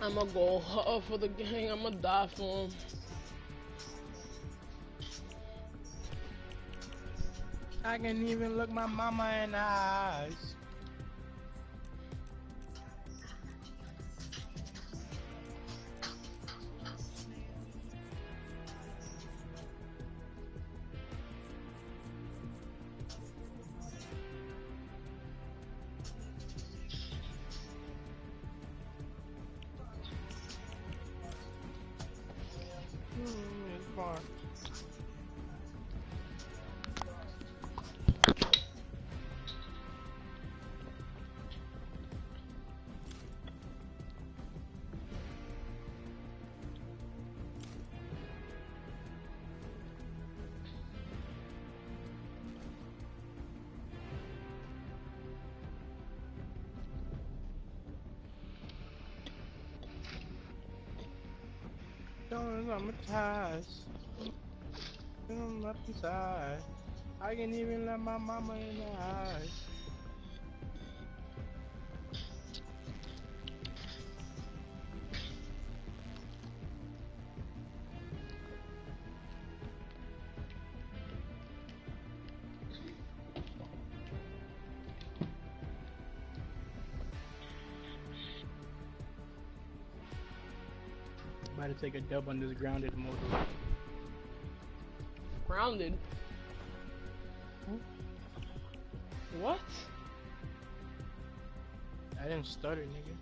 I'ma go hard for the gang. I'ma die for him. I can even look my mama in the eyes. It's far. Don't traumatized. I'm up inside. I can even let my mama in the eyes. About to take a dub on this grounded motor. Grounded. What? I didn't stutter, nigga.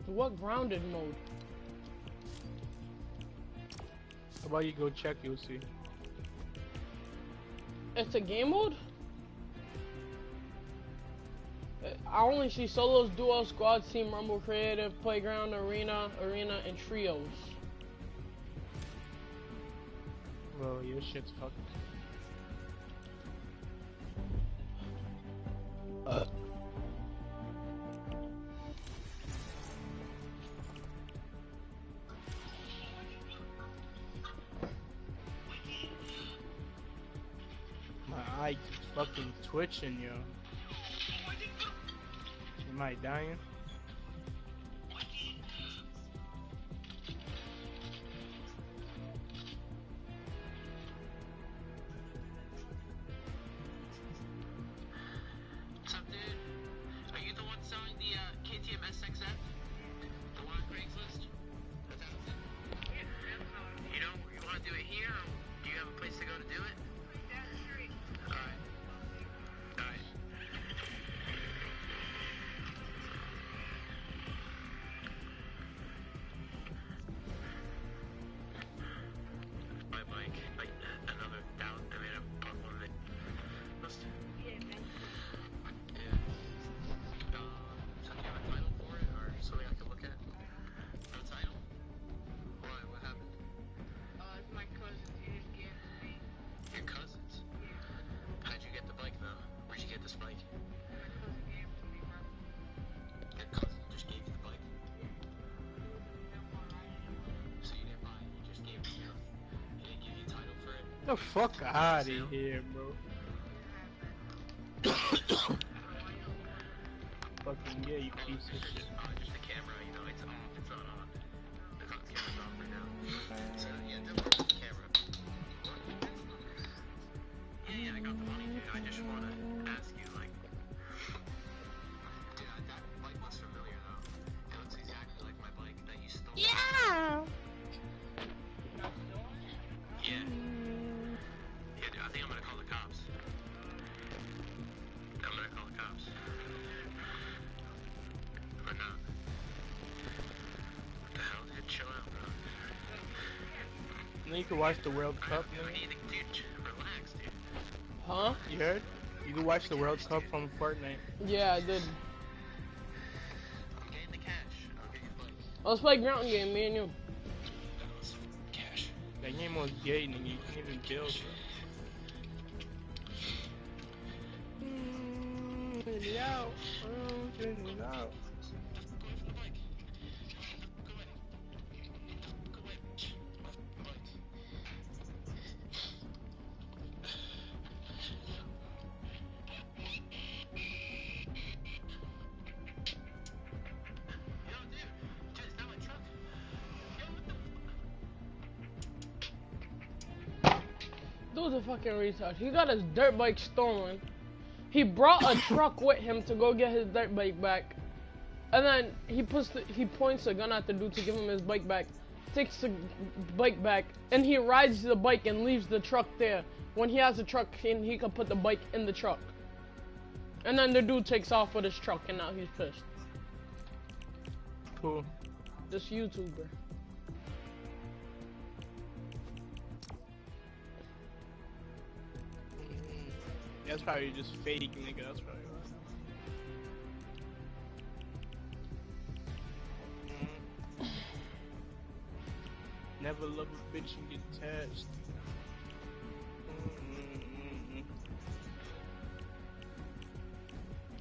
What grounded mode? How about you go check, you'll see. It's a game mode? I only see solos, duos, squads, team, rumble, creative, playground, arena, and trios. Bro, your shit's fucked. My eye keeps fucking twitching, yo. Am I dying? What's up, dude? Are you the one selling the KTM SXF? The one on Craigslist? You know, you want to do it here, or do you have a place to go to do it? Alright. Alright. My bike, like another thousand, I mean, I bought one that must. Yeah. So do you have a title for it, or something I can look at? No title? Why? What happened? It's my cousin. He didn't give it to me. Your cousins? How'd you get the bike, though? Where'd you get this bike? My cousin gave it to me, bro. Your cousin just gave you the bike? So you didn't buy it, you just gave it to him? He didn't give you a title for it? Get the fuck out of here, bro. Fucking yeah, you piece of shit. Just the camera, you know, it's off, it's not on. The camera's off right now. So, yeah, don't worry about the camera. Yeah, I got the money, dude. I just wanna ask you, like... Dude, that bike looks familiar, though. It looks exactly like my bike that you stole. Yeah! Yeah. Yeah, dude, I think I'm gonna call the cops. I'm gonna call the cops. Or not. What the hell, dude? Chill out, bro. Then you can watch the World Cup, I man. need to, dude, relax, dude. Huh? You heard? You can watch the World Cup from Fortnite. Yeah, I did. I'm getting the cash. I'll get you the bike. Let's play ground game, me and you. That was cash. That game was gay, nigga. You can't even build, bro. Get it out. Get it out. Go away from the bike. Go away. Go away. The bike. Yo, dude. Dude, dude's a fucking retard. He got his dirt bike stolen. He brought a truck with him to go get his dirt bike back. And then he points a gun at the dude to give him his bike back. Takes the bike back, and he rides the bike and leaves the truck there. When he has a truck, he can put the bike in the truck. And then the dude takes off with his truck, and now he's pissed. Cool. This YouTuber. That's probably just fake, nigga. That's probably right. Never love a bitch and get attached.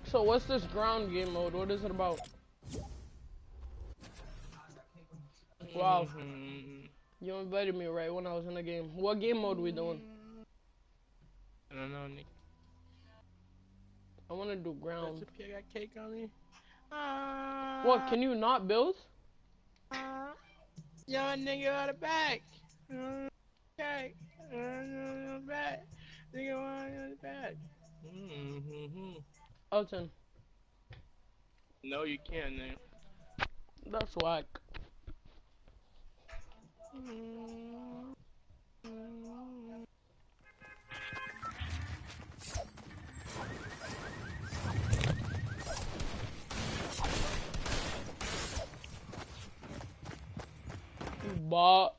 So what's this ground game mode? What is it about? Wow. You invited me right when I was in the game. What game mode we doing? I don't know, Nick. I want to do ground. Recipe, I got cake on me. What, can you not build? Yo, nigga on the back. Okay. Back. Nigga on the back. Elton. No, you can't, nigga. That's whack. Bot.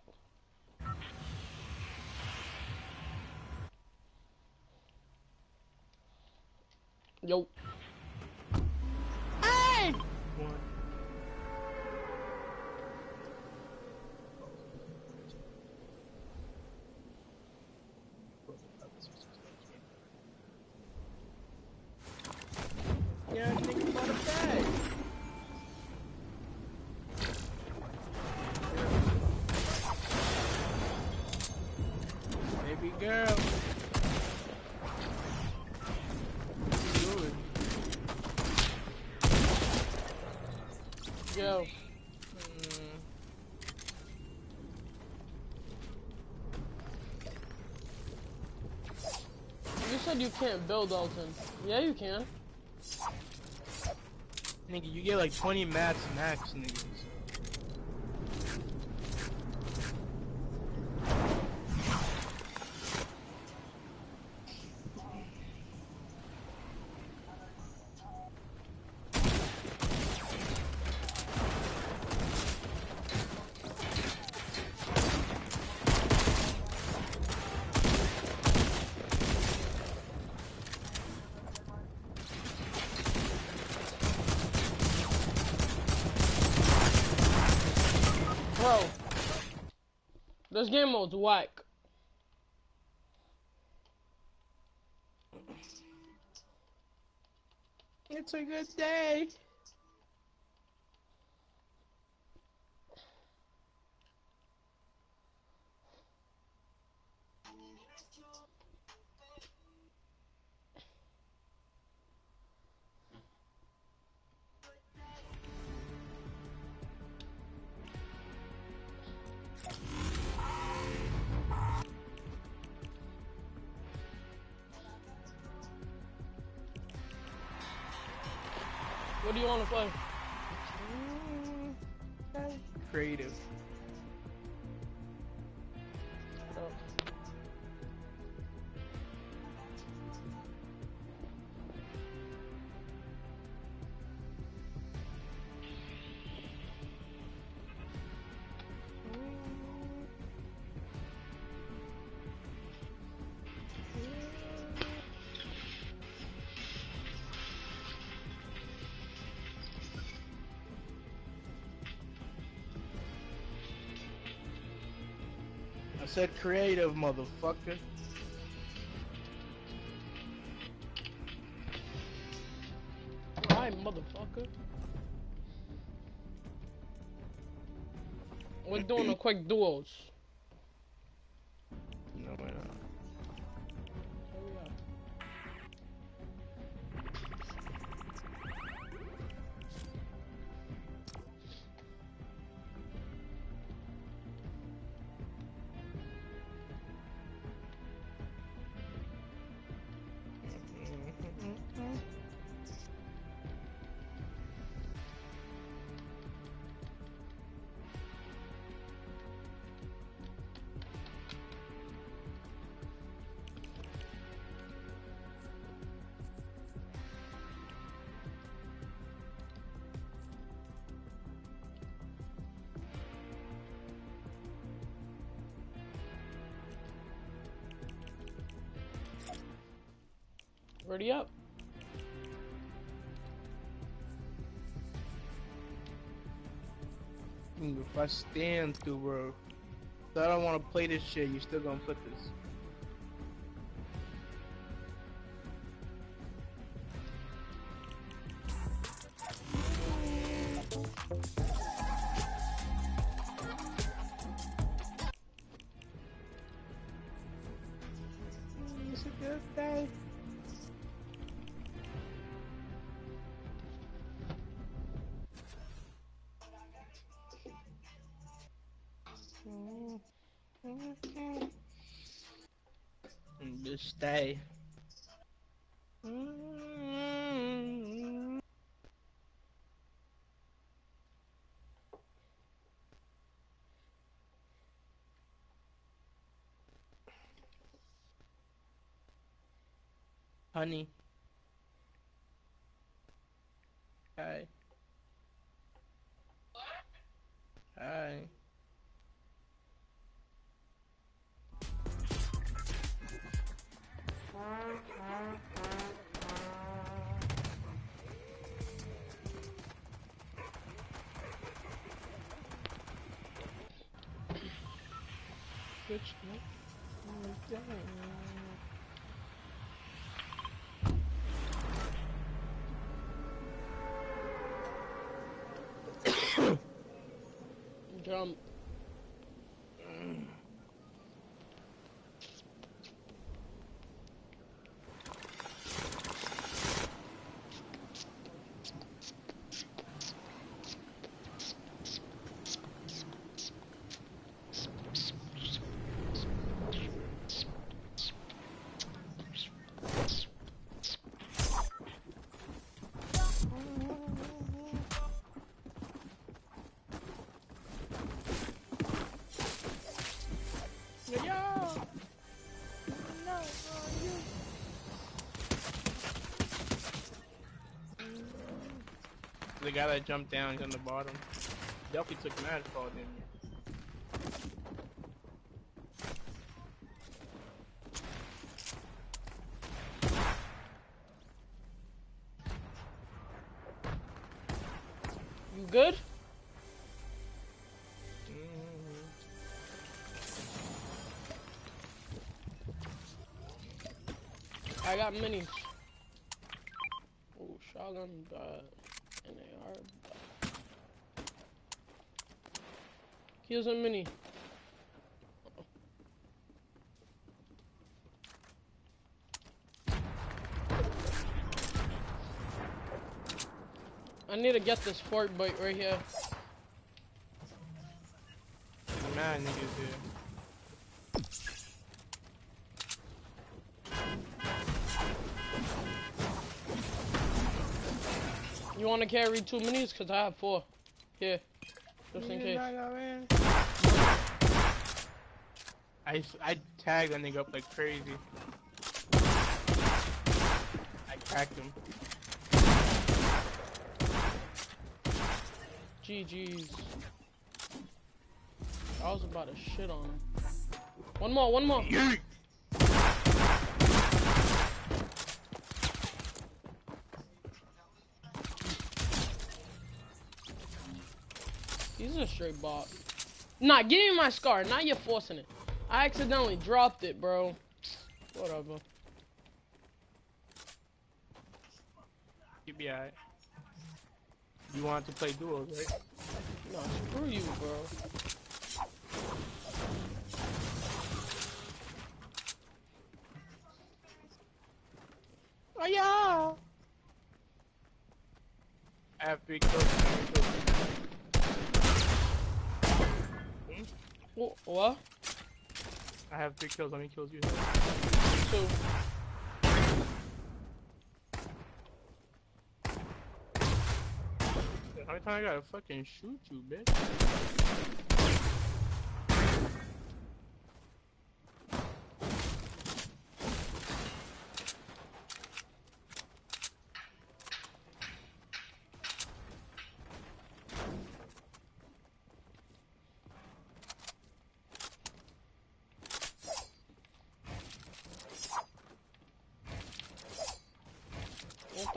Yo. Hey! Yeah, nigga, bought a bag. Baby girl. Yo. You said you can't build, Elton. Yeah, you can. Nigga, you get like 20 mats max, niggas. Bro. This game mode's whack. It's a good day. What do you want to play? Creative. I said creative, motherfucker. Hi, motherfucker. We're doing a quick duos. No, we're not. Pretty up. If I stand through, bro. So I don't want to play this shit. You still gonna put this? It's a good day. Just stay. Honey. Hi. Hi. Switch me. Jump. The guy that jumped down is on the bottom. Definitely took mad fall, didn't you? You good? I got minis. Oh, shotgun bad. And they are bad. Here's a mini. I need to get this Fortnite right here. Mad niggas here. You want to carry 2 minis? Cause I have 4. Here. Just in case. I tagged that nigga up like crazy. I cracked him. GG's. I was about to shit on him. One more. Yeet. He's a straight bot. Nah, give me my scar. Now you're forcing it. I accidentally dropped it, bro. Whatever. You be alright. You want to play duos, right? No, screw you, bro. Oh yeah! I have 3 kills. What? I have 3 kills. How many kills you have? 2. How many times I gotta fucking shoot you, bitch?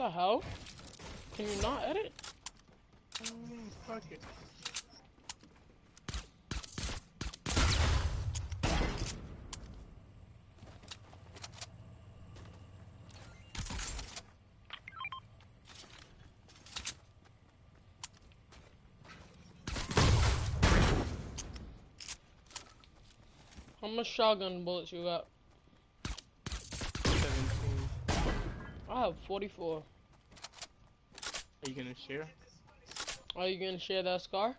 the hell? Can you not edit? Fuck it. How much shotgun bullets you got? 17. I have 44. Are you gonna share? Are you gonna share that scar?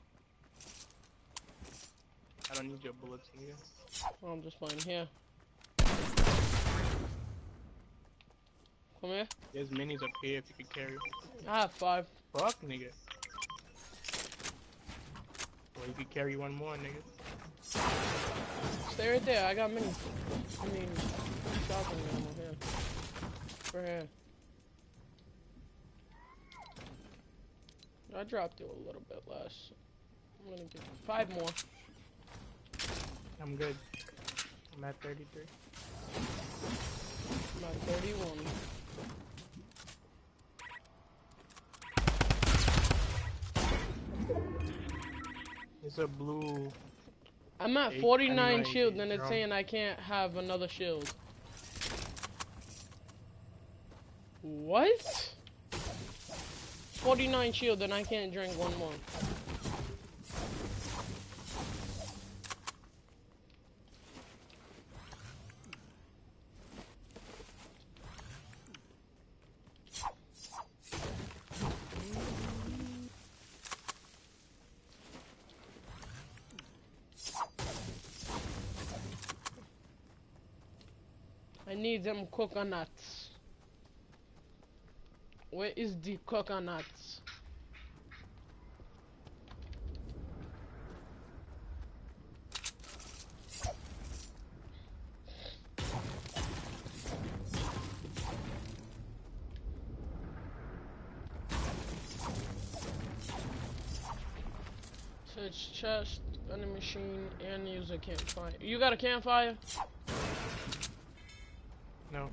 I don't need your bullets, nigga. I'm just playing here. Come here. There's minis up here if you could carry. I have 5. Fuck, nigga. Well, you could carry one more, nigga. Stay right there. I got mini. I mean, shotgun ammo here. For here. I dropped you a little bit less. I'm gonna give you 5 more. I'm good. I'm at 33. I'm at 31. It's a blue. I'm at 49 shield, and it's saying I can't have another shield. What? 49 shield, and I can't drink one more. I need them coconuts. Where is the coconuts? Search chest, vending machine, and use a campfire. You got a campfire? No.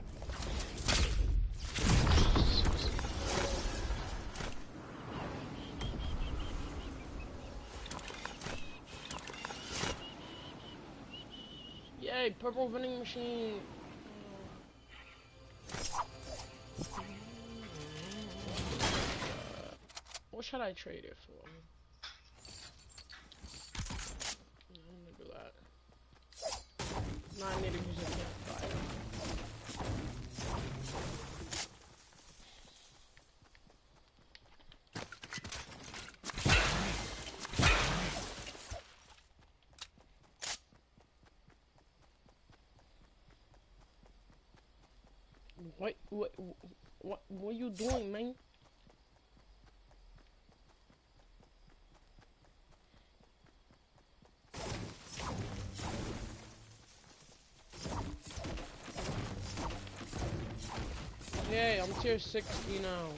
Yay, purple vending machine. What should I trade it for? I'm gonna do that. Now I need to use a campfire. What are you doing, man? Yay, I'm tier 60 now.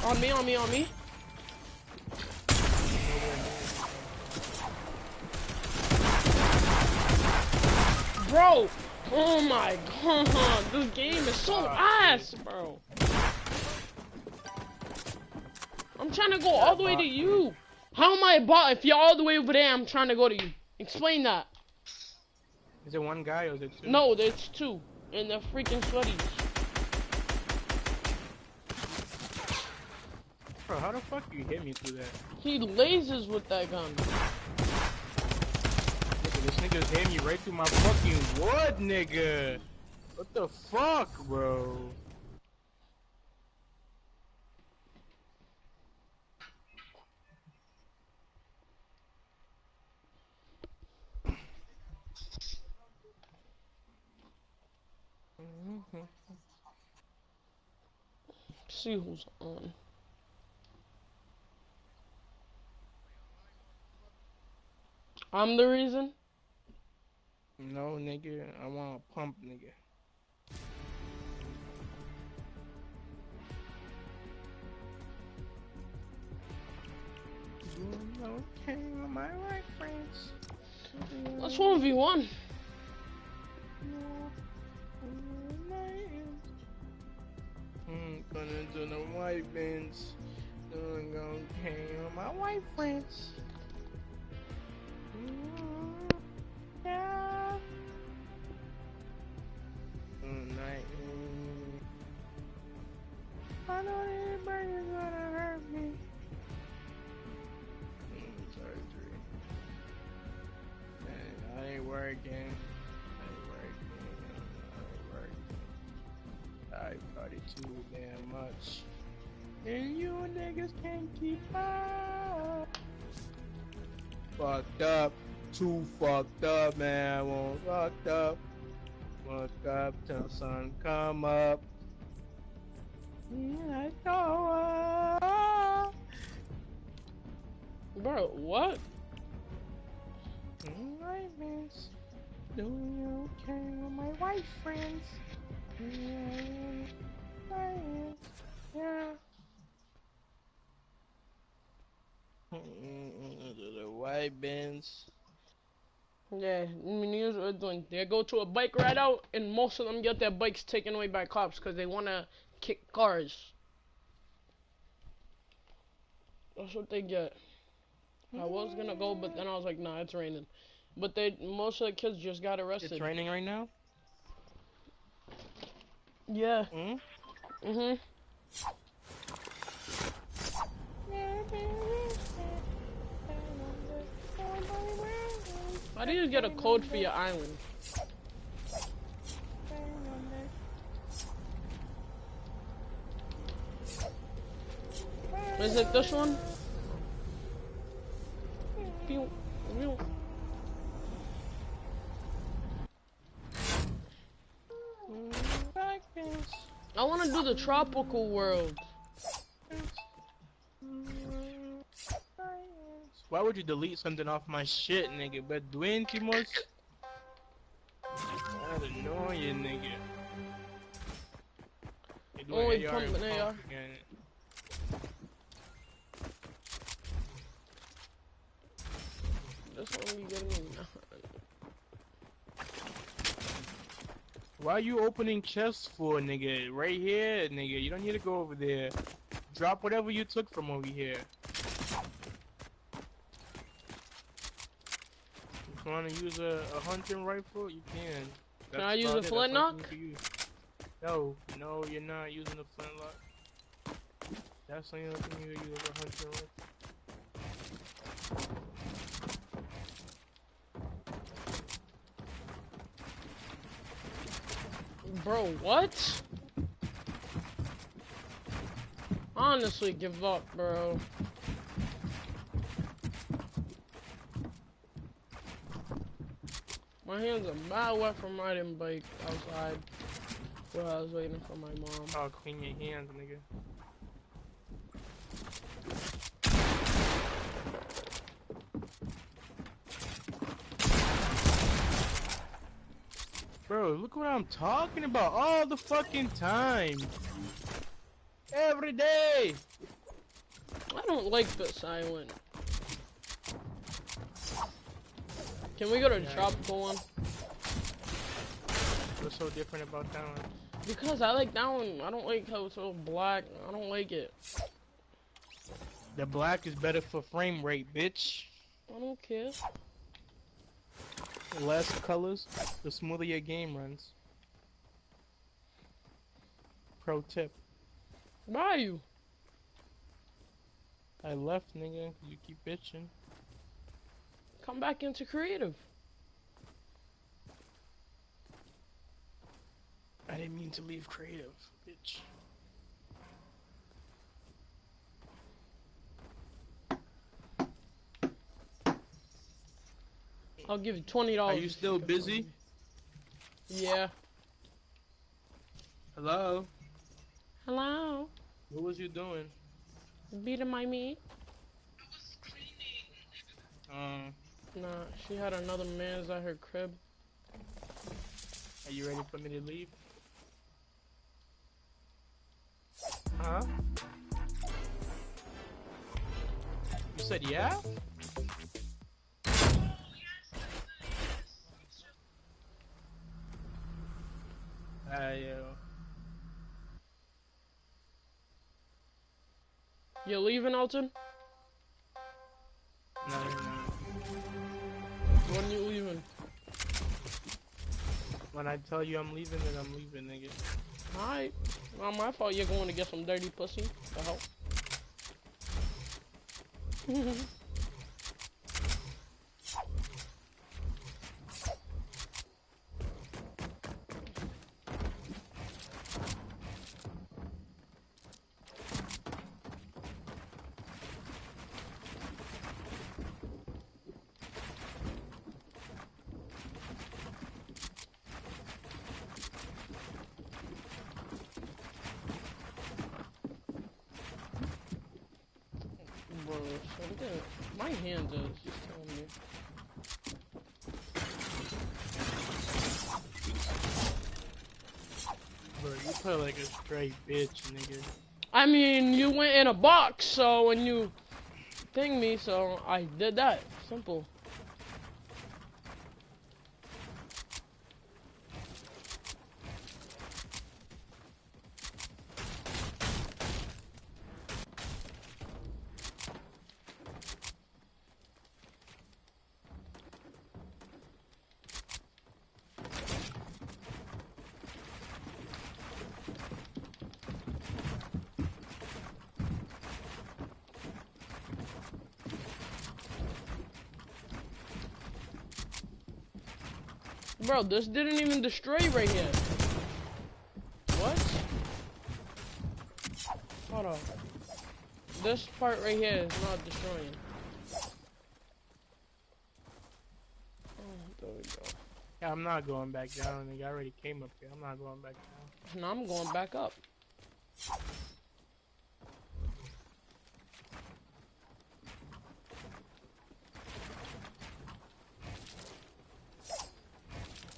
On me, on me, on me. Bro, oh my god, this game is so ass, bro. I'm trying to go all the way to you. How am I a bot if you're all the way over there? I'm trying to go to you. Explain that. Is it one guy or is it two? No, there's 2, and they're freaking sweaty. Bro, how the fuck you hit me through that? He lasers with that gun. Nigga, this nigga's hit me right through my fucking wood, nigga. What the fuck, bro? See who's on. I'm the reason? No, nigga, I want a pump, nigga. Okay, am I right, friends? Let's 1v1. white bins. Doing okay on my white friends. Yeah. Tonight. I know anybody's gonna hurt me. Surgery. Man, I ain't working. I party too damn much. And you niggas can't keep up. Fucked up. Too fucked up, man. I won't fucked up. Fucked up till sun come up. Yeah, I know. Bro, what? Alright, miss. Doing okay with my white friends. Yeah. The white bins. Yeah, niggas are doing. They go to a bike ride out, and most of them get their bikes taken away by cops because they wanna kick cars. That's what they get. I was gonna go, but then I was like, nah, it's raining. But most of the kids just got arrested. It's raining right now? Yeah. Mm? Mhm. How do you get a code for your island? Is it this one? Pew, pew. I want to do the tropical world. Why would you delete something off my shit, nigga? But duentimos? I don't know you, nigga. You're doing Only AR and pumping AR. pump again. This one you getting me now. Why are you opening chests for, nigga? Right here, nigga. You don't need to go over there. Drop whatever you took from over here. If you want to use a hunting rifle, you can. Can I use a flintlock? No, no, you're not using a flintlock. That's the only thing you can use a hunting rifle. Bro, what? Honestly, give up, bro. My hands are mad wet from riding bike outside while I was waiting for my mom. Oh, clean your hands, nigga. Bro, look what I'm talking about all the fucking time. Every day. I don't like this island. Can we go to the tropical one? What's so different about that one? Because I like that one. I don't like how it's so black. I don't like it. The black is better for frame rate, bitch. I don't care. Less colors, the smoother your game runs. Pro tip. Why are you? I left, nigga. You keep bitching. Come back into creative. I didn't mean to leave creative, bitch. I'll give you $20. Are you still busy? Yeah. Hello? Hello? What was you doing? Beating my meat? Are Nah, she had another man's at her crib. you ready for me to leave? Huh? You said yeah? You leaving, Elton? No. When you leaving? When I tell you I'm leaving, then I'm leaving, nigga. Alright. Not my fault you're going to get some dirty pussy. The hell? Bro, something. My hands are just telling me. Bro, you play like a straight bitch, nigga. I mean, you went in a box, so when you pinged me, so I did that. Simple. Bro, this didn't even destroy right here. What? Hold on. This part right here is not destroying. Oh, there we go. Yeah, I'm not going back down, nigga. I already came up here. I'm not going back down. Now I'm going back up.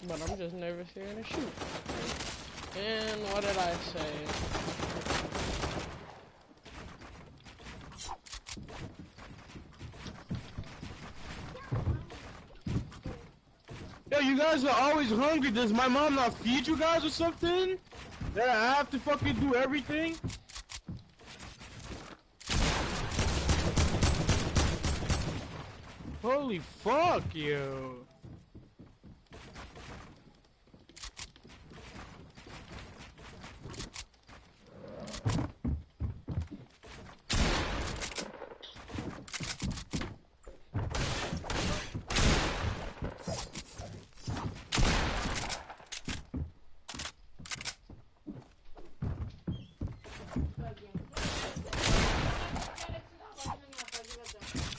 But I'm just nervous here to shoot. And what did I say? Yo, you guys are always hungry. Does my mom not feed you guys or something? That I have to fucking do everything? Holy fuck, yo.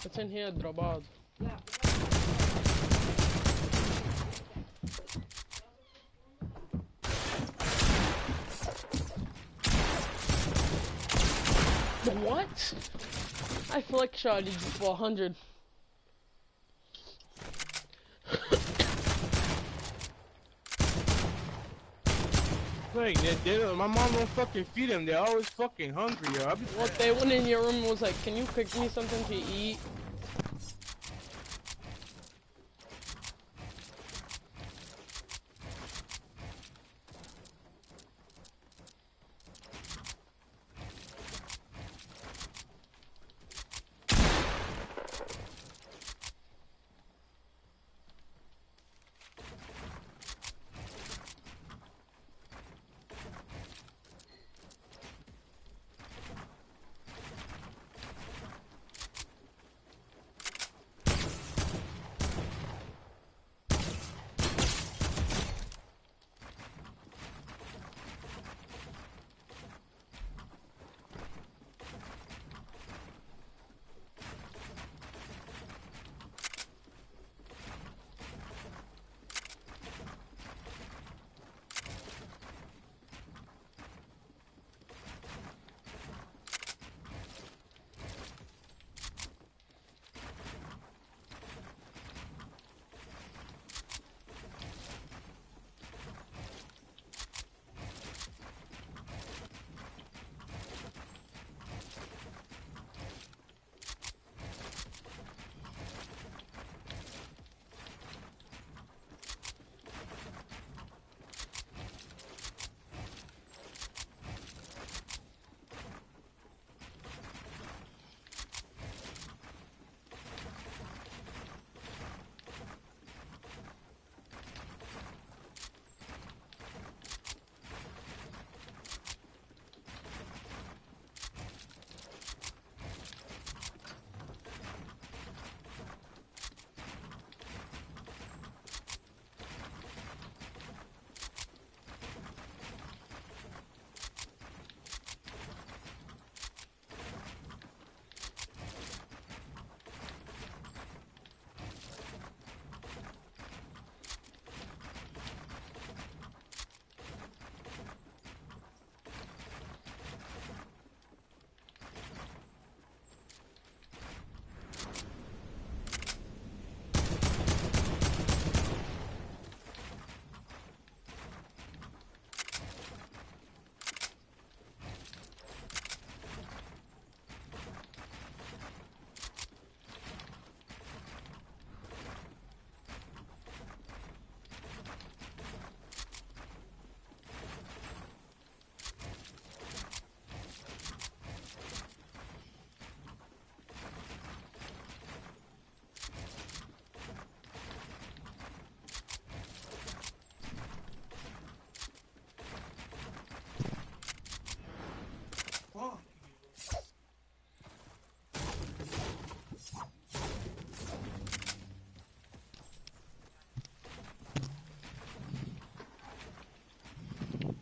It's in here, drobado. What? I flick shot you for 100. Like, my mom don't fucking feed them. They're always fucking hungry, yo. What, they went in your room and was like, can you cook me something to eat?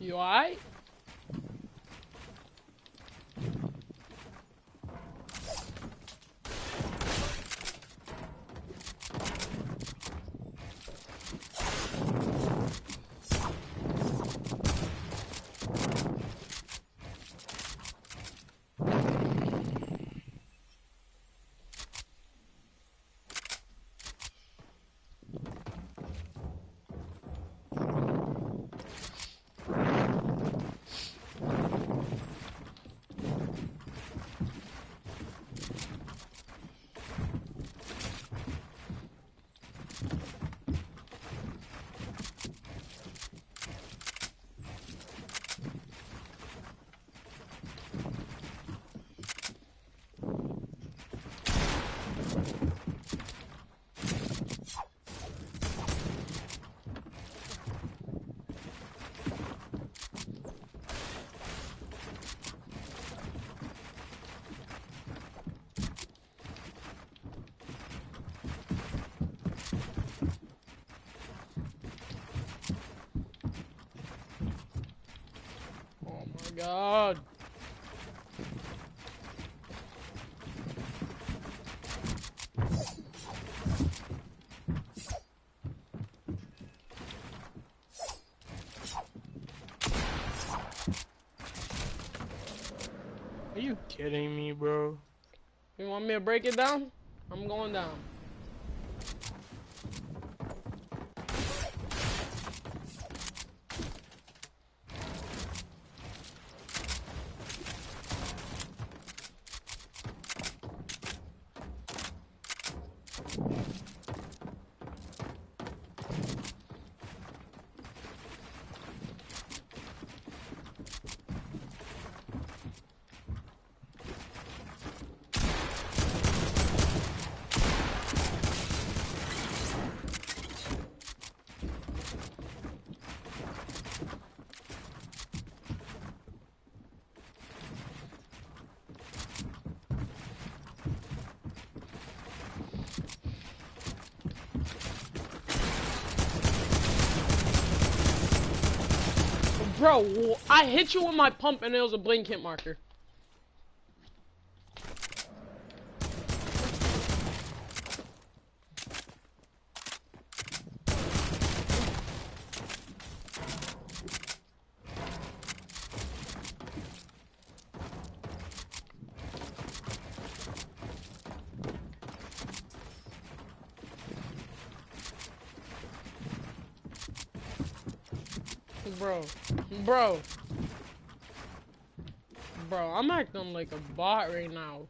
You alright? Oh my god. Are you kidding me, bro? You want me to break it down? I'm going down. Bro, I hit you with my pump and it was a blink hit marker. Bro, I'm acting like a bot right now.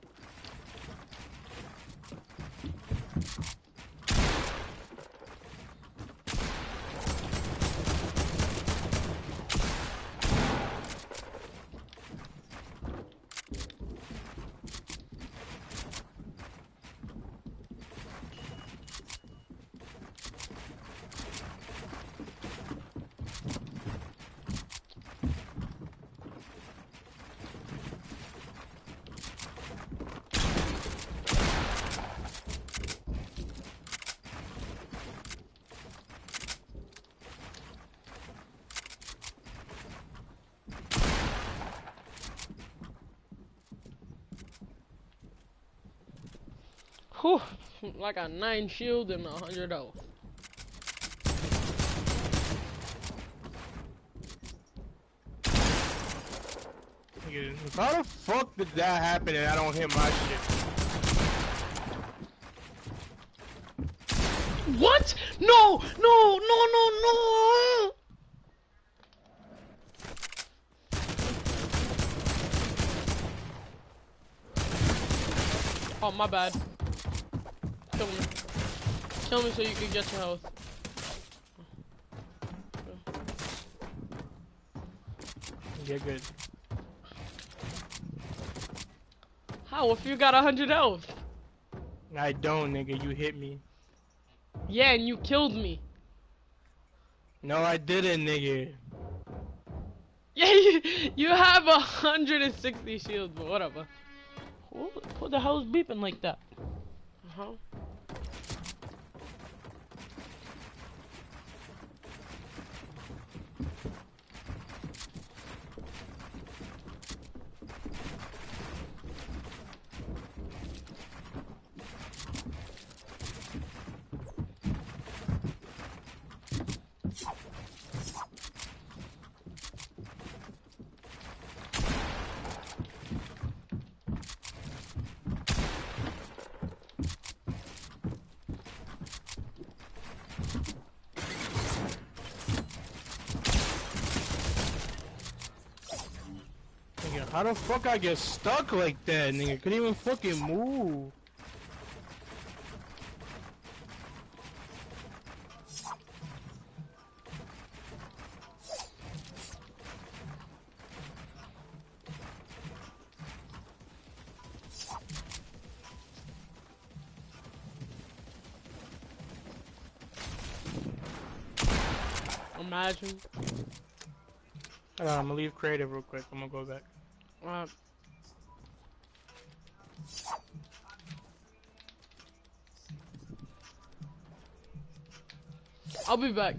Whew, like a 9 shield and 100 health. How the fuck did that happen and I don't hit my shit? What? No! No! No! No! No! Oh, my bad. Kill me. Kill me so you can get your health. Yeah, good. How? If you got 100 health? I don't, nigga. You hit me. Yeah, and you killed me. No, I didn't, nigga. Yeah, you have 160 shields, but whatever. Who the hell is beeping like that? Uh-huh. How the fuck I get stuck like that, nigga? Couldn't even fucking move. Imagine. I'm gonna leave creative real quick. I'm gonna go back. Uh, I'll be back.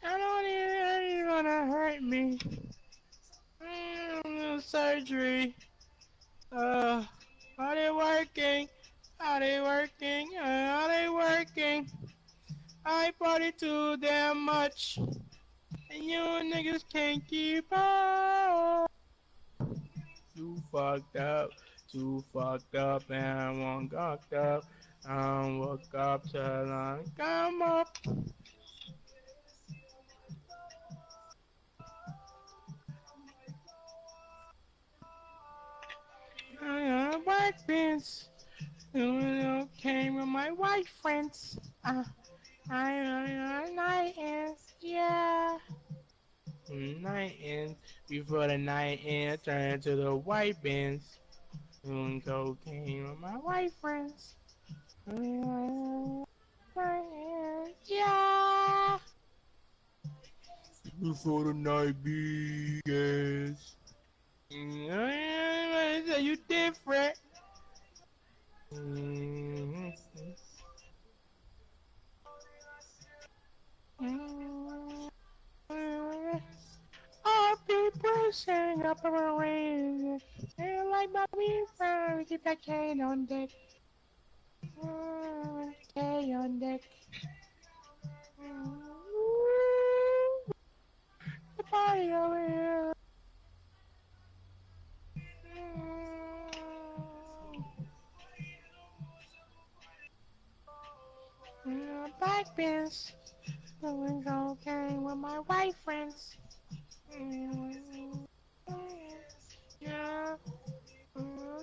I don't even you're gonna hurt me. Surgery. Uh, are they working? Are they working? Are they working? I party too damn much, and you niggas can't keep up. Too fucked up, and one cocked up. Woke up till I come up. White pants. Came with my white friends. Night ends, yeah. Night ends. Before the night ends, turn to the white bins. Doing cocaine with my white friends. Night ends, yeah. Before the night begins. You different. Mm-hmm. All people sing up a rain. And like Bobby Brown, keep that cane on deck. K on deck. The party over here. Black beans. Doing cocaine with my white friends. Yeah.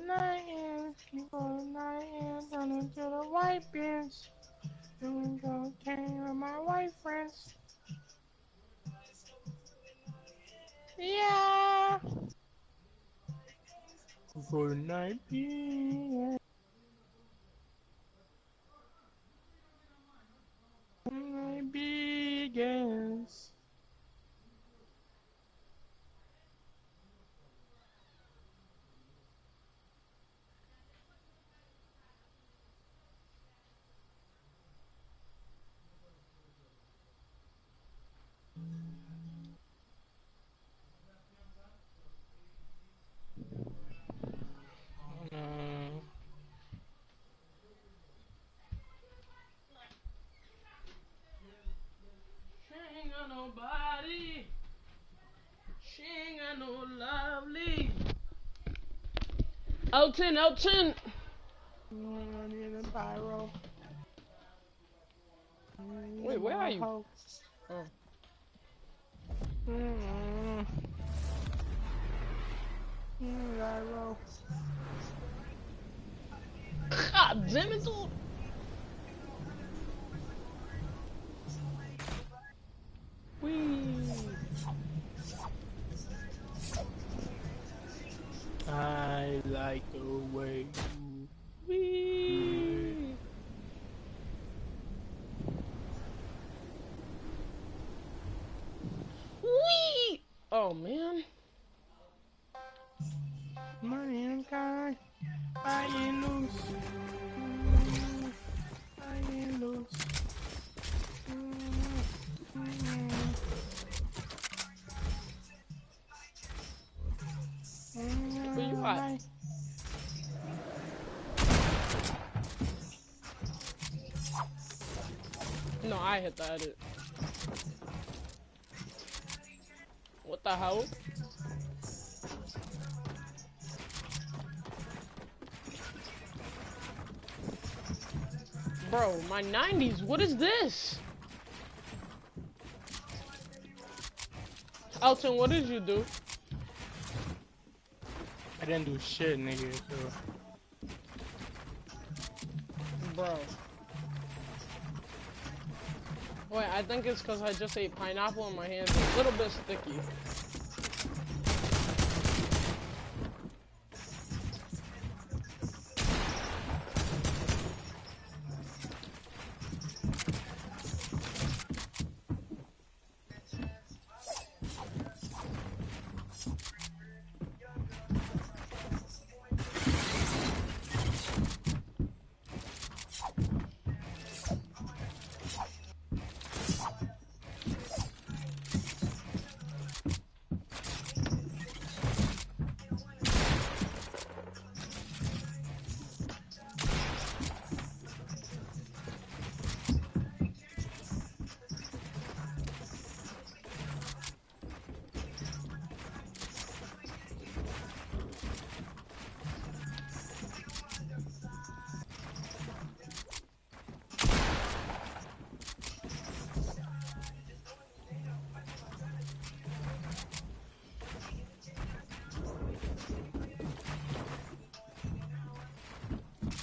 Night ends, before the night ends, turning to the white beans. Doing cocaine with my white friends. Yeah. Before the night begins. Night begins. She ain't got nobody. She ain't got no lovely. Elton, Elton. I need a pyro. Wait, where are you? Oh. Pyro. God damn it, dude. Wee. I like the way you. Wee. Wee. Oh man. Money and kind. I ain't loose. I ain't loose. Why? night. No, I hit the edit. What the hell? Bro, my 90s, what is this? Elton, what did you do? I didn't do shit, nigga. So. Bro. Wait, I think it's because I just ate pineapple and my hands are a little bit sticky.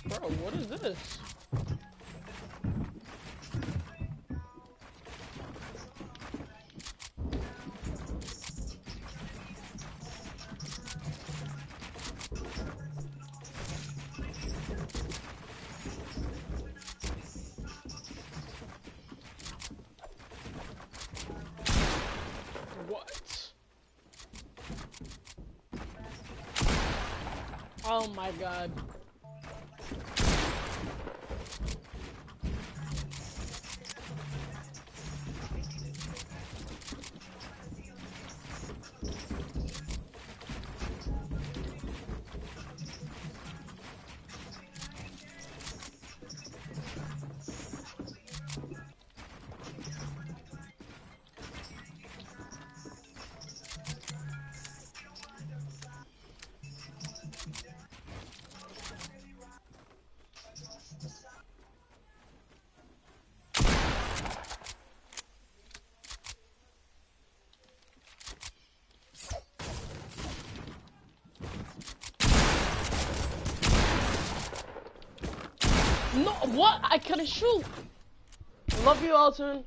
Bro, what is this? What? Oh my god. No, what? I couldn't shoot. Love you, Alton.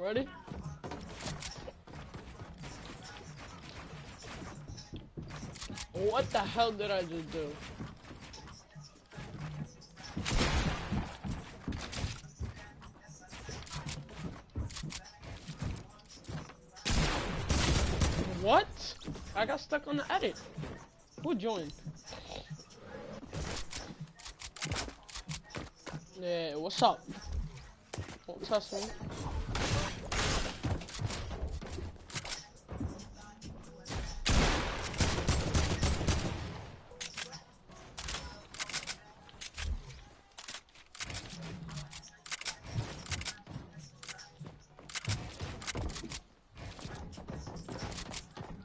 Ready? What the hell did I just do? What? I got stuck on the edit. Who joined? Yeah, what's up? Don't test me.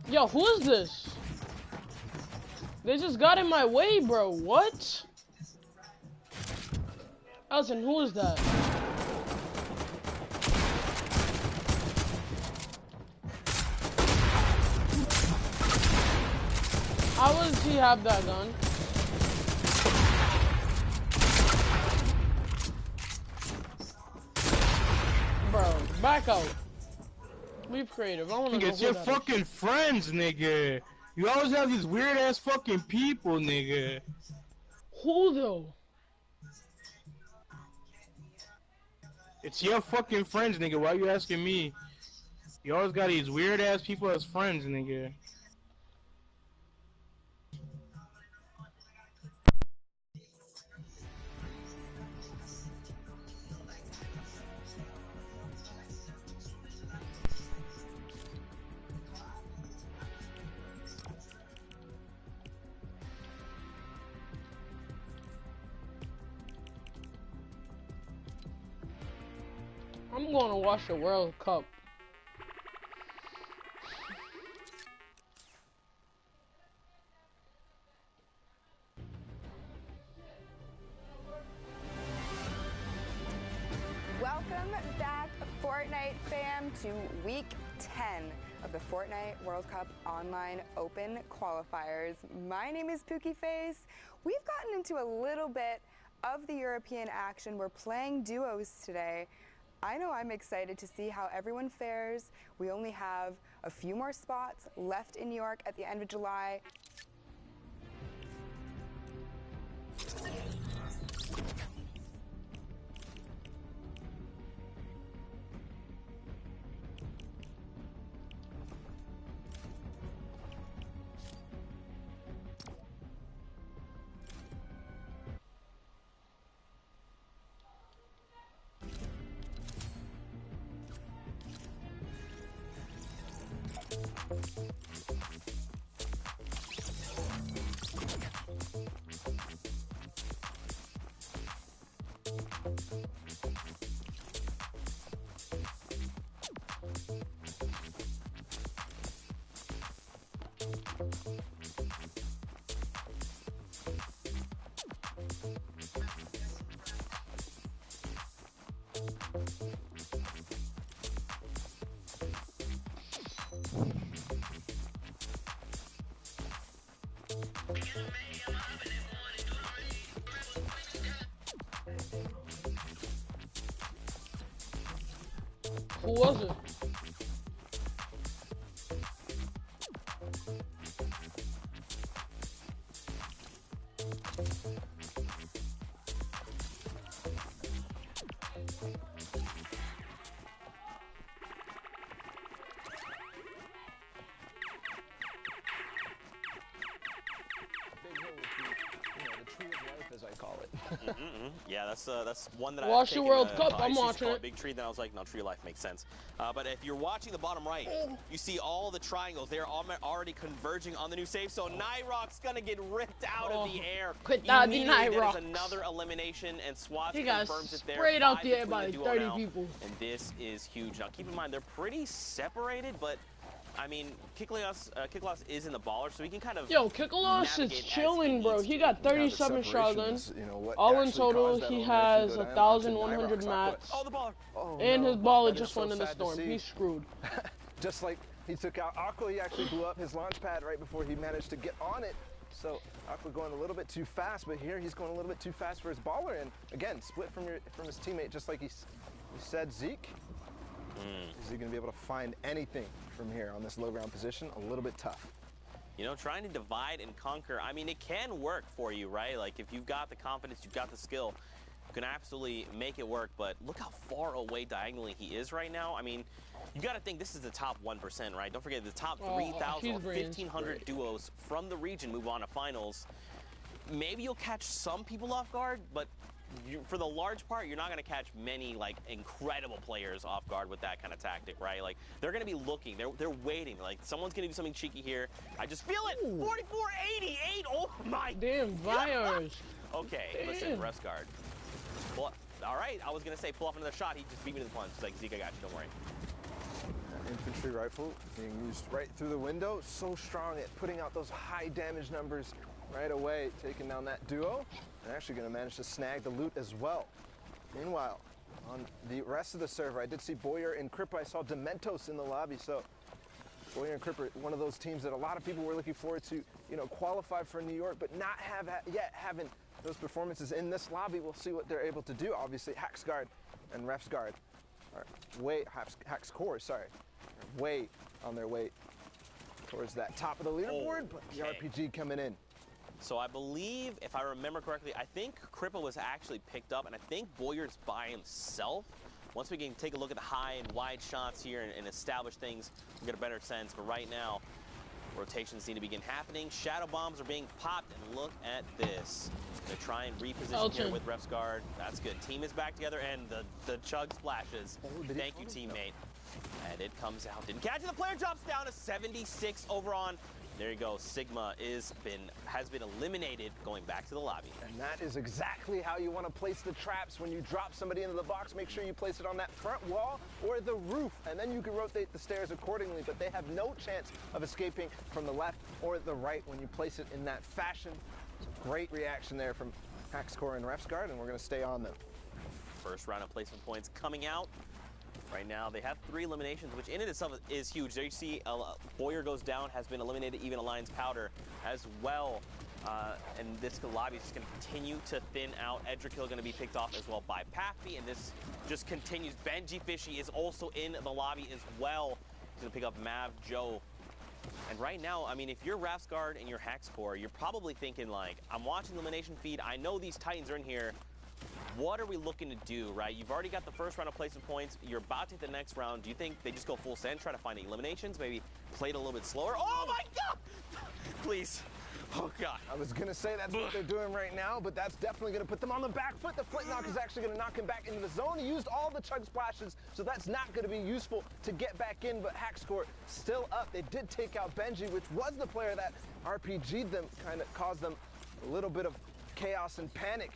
Yo, who is this? They just got in my way, bro. What? Elton, who is that? How does he have that gun? Bro, back out. Leave creative. I wanna know It's who your that fucking is. friends, nigga. You always have these weird ass fucking people, nigga. Who though? It's your fucking friends, nigga. Why you asking me? You always got these weird ass people as friends, nigga. I'm going to watch the World Cup. Welcome back, Fortnite fam, to week 10 of the Fortnite World Cup Online Open qualifiers. My name is Pookie Face. We've gotten into a little bit of the European action. We're playing duos today. I know I'm excited to see how everyone fares. We only have a few more spots left in New York at the end of July. Who was it? As I call it. Yeah, that's one that Watch I've the taken World a- Cup, I I'm used to watching call it. Big tree, then I was like, no, tree of life makes sense. But if you're watching the bottom right, you see all the triangles. They're already converging on the new save. So Nyrock's gonna get ripped out of the air. Quit that, the Immediately, that is Nyrox. another elimination, and Swats He got confirms it there. sprayed out 5 the air between by the duo 30 now, people. and this is huge. Now keep in mind, they're pretty separated, but I mean, Kiklios is in the baller, so he can kind of Yo, Kiklios is navigate as chilling, bro. needs He to. got Yeah, the 37 shots in. separations, you know, what All in actually total, caused that he elimination has to go down 1,100 to Nyrox. mats. Oh, the baller! Oh, And no. his baller That is just so went in the sad to storm. see. He's screwed. Just like he took out Aqua, he actually blew up his launch pad right before he managed to get on it. So Aqua going a little bit too fast, but here he's going a little bit too fast for his baller. And again, split from his teammate, just like he said, Zeke. Is he going to be able to find anything from here on this low ground position? A little bit tough. You know, trying to divide and conquer, I mean, it can work for you, right? Like, if you've got the confidence, you've got the skill, you can absolutely make it work. But look how far away diagonally he is right now. I mean, you got to think this is the top 1%, right? Don't forget the top 3,000 or 1,500 duos from the region move on to finals. Maybe you'll catch some people off guard, but for the large part, you're not going to catch many, like, incredible players off guard with that kind of tactic, right? Like, they're going to be looking. They're waiting. Like, someone's going to do something cheeky here. I just feel it. 44-88. Oh, my. Damn, Vyers. Okay, listen, rest guard. Well, all right, I was going to say pull off another shot. He just beat me to the punch. He's like, Zeke, I got you. Don't worry. Infantry rifle being used right through the window. So strong at putting out those high damage numbers right away, taking down that duo. And actually going to manage to snag the loot as well. Meanwhile, on the rest of the server, I did see Boyer and Cripper. I saw Dementos in the lobby. So Boyer and Cripper, one of those teams that a lot of people were looking forward to, you know, qualify for New York, but not have yet having those performances in this lobby. We'll see what they're able to do. Obviously, Hax Guard and Refs Guard are Hax Core, sorry, are way on their way towards that top of the leaderboard, but the RPG coming in. So I believe, if I remember correctly, I think Crippa was actually picked up, and I think Boyer's by himself. Once we can take a look at the high and wide shots here and establish things, we'll get a better sense. But right now, rotations need to begin happening. Shadow bombs are being popped, and look at this. They try and reposition here with ref's guard. That's good. Team is back together, and the chug splashes. Thank you, teammate. And it comes out. Didn't catch it. The player drops down to 76 over on. There you go. Sigma has been eliminated, going back to the lobby. And that is exactly how you want to place the traps. When you drop somebody into the box, make sure you place it on that front wall or the roof, and then you can rotate the stairs accordingly. But they have no chance of escaping from the left or the right when you place it in that fashion. Great reaction there from Hackscore and Ref's Guard, and we're going to stay on them. First round of placement points coming out. Right now, they have 3 eliminations, which in and itself is huge. There you see Boyer goes down, has been eliminated, even Alliance Powder as well. And this lobby is just going to continue to thin out. Edgerkill going to be picked off as well by Pappy, and this just continues. Benji Fishy is also in the lobby as well. He's going to pick up Mav Joe. And right now, I mean, if you're Ref's Guard and you're Hackscore, you're probably thinking, like, I'm watching the elimination feed. I know these Titans are in here. What are we looking to do, right? You've already got the first round of placement points. You're about to hit the next round. Do you think they just go full send, try to find the eliminations, maybe play it a little bit slower? Oh, my God! Please. Oh, God. I was going to say that's what they're doing right now, but that's definitely going to put them on the back foot. The flint knock is actually going to knock him back into the zone. He used all the chug splashes, so that's not going to be useful to get back in, but Hackscore still up. They did take out Benji, which was the player that RPG'd them, kind of caused them a little bit of chaos and panic.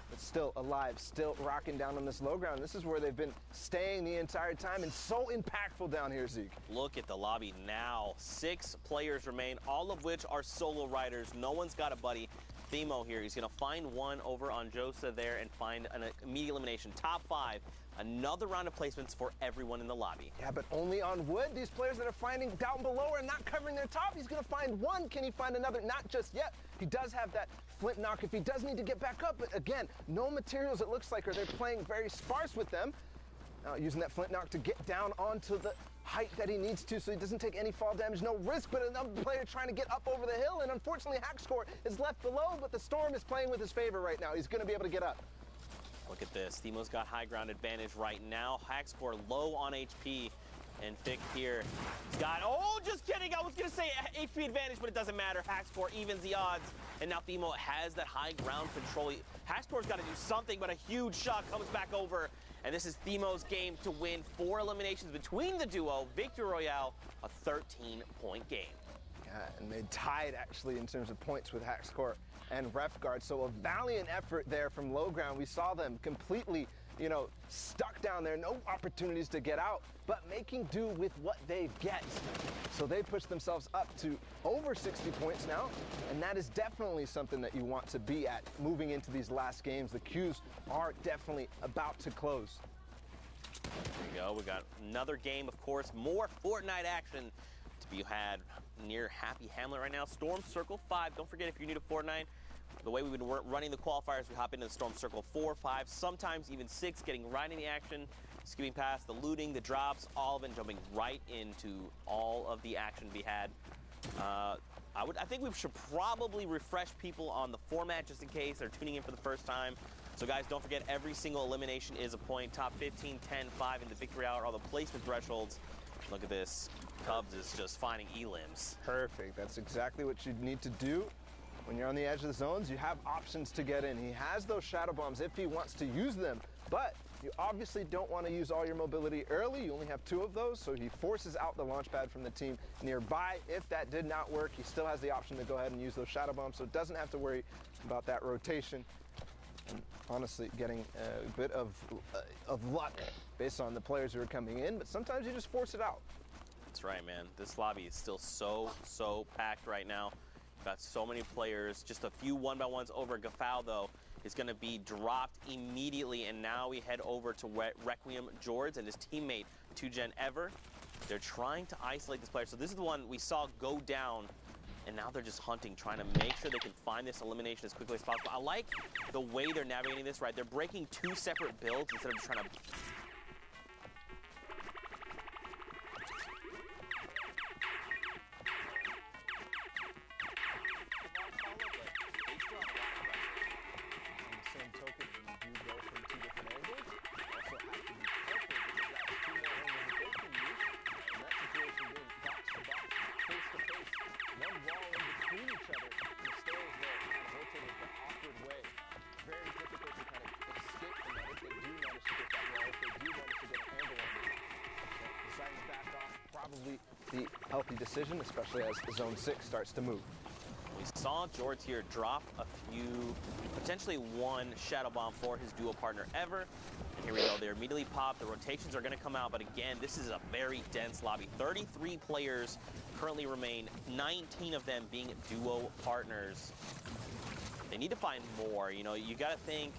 But still alive, still rocking down on this low ground. This is where they've been staying the entire time, and so impactful down here, Zeke. Look at the lobby now. 6 players remain, all of which are solo riders. No one's got a buddy. Themo here, he's going to find one over on Josa there and find an immediate elimination. Top 5. Another round of placements for everyone in the lobby. Yeah, but only on wood. These players that are finding down below are not covering their top. He's going to find one. Can he find another? Not just yet. He does have that flint knock if he does need to get back up. But again, no materials, it looks like, or they're playing very sparse with them. Now using that flint knock to get down onto the height that he needs to so he doesn't take any fall damage, no risk, but another player trying to get up over the hill, and unfortunately Hackscore is left below, but the storm is playing with his favor right now. He's going to be able to get up. Look at this. Themo's got high ground advantage right now. Hackscore low on HP. And Thick here. He's got, oh, just kidding. I was going to say HP advantage, but it doesn't matter. Hackscore evens the odds. And now Themo has that high ground control. Hackscore's got to do something, but a huge shot comes back over. And this is Themo's game to win 4 eliminations between the duo. Victory Royale, a 13-point game. Yeah, and they tied, actually, in terms of points with Hackscore and Ref Guard. So a valiant effort there from low ground. We saw them completely, you know, stuck down there, no opportunities to get out, but making do with what they get. So they push themselves up to over 60 points now, and that is definitely something that you want to be at moving into these last games. The queues are definitely about to close. There we go. We got another game, of course, more Fortnite action to be had near Happy Hamlet right now. Storm Circle 5. Don't forget, if you're new to Fortnite, the way we've been running the qualifiers, we hop into the Storm Circle 4, 5, sometimes even 6, getting right in the action, skipping past the looting, the drops, all of it, jumping right into all of the action to be had. I think we should probably refresh people on the format just in case they're tuning in for the first time. So guys, don't forget, every single elimination is a point. Top 15, 10, 5 in the victory hour, all the placement thresholds. Look at this. Cubs is just finding E-limbs. Perfect. That's exactly what you need to do. When you're on the edge of the zones, you have options to get in. He has those shadow bombs if he wants to use them, but you obviously don't want to use all your mobility early. You only have 2 of those, so he forces out the launch pad from the team nearby. If that did not work, he still has the option to go ahead and use those shadow bombs, so doesn't have to worry about that rotation. And honestly, getting a bit of luck based on the players who are coming in, but sometimes you just force it out. That's right, man. This lobby is still so packed right now. Got so many players. Just a few one-by-ones over. Gafal, though, is going to be dropped immediately. And now we head over to Requiem George and his teammate, 2Gen Ever. They're trying to isolate this player. So this is the one we saw go down. And now they're just hunting, trying to make sure they can find this elimination as quickly as possible. I like the way they're navigating this, right? They're breaking 2 separate builds instead of just trying to... On the same token, when you do go from 2 different angles, you also have to be careful healthy decision, especially as Zone 6 starts to move. We saw George here drop a few, potentially one Shadow Bomb for his duo partner Ever. And here we go, they're immediately popped. The rotations are going to come out, but again, this is a very dense lobby. 33 players currently remain, 19 of them being duo partners. They need to find more. You know, you got to think,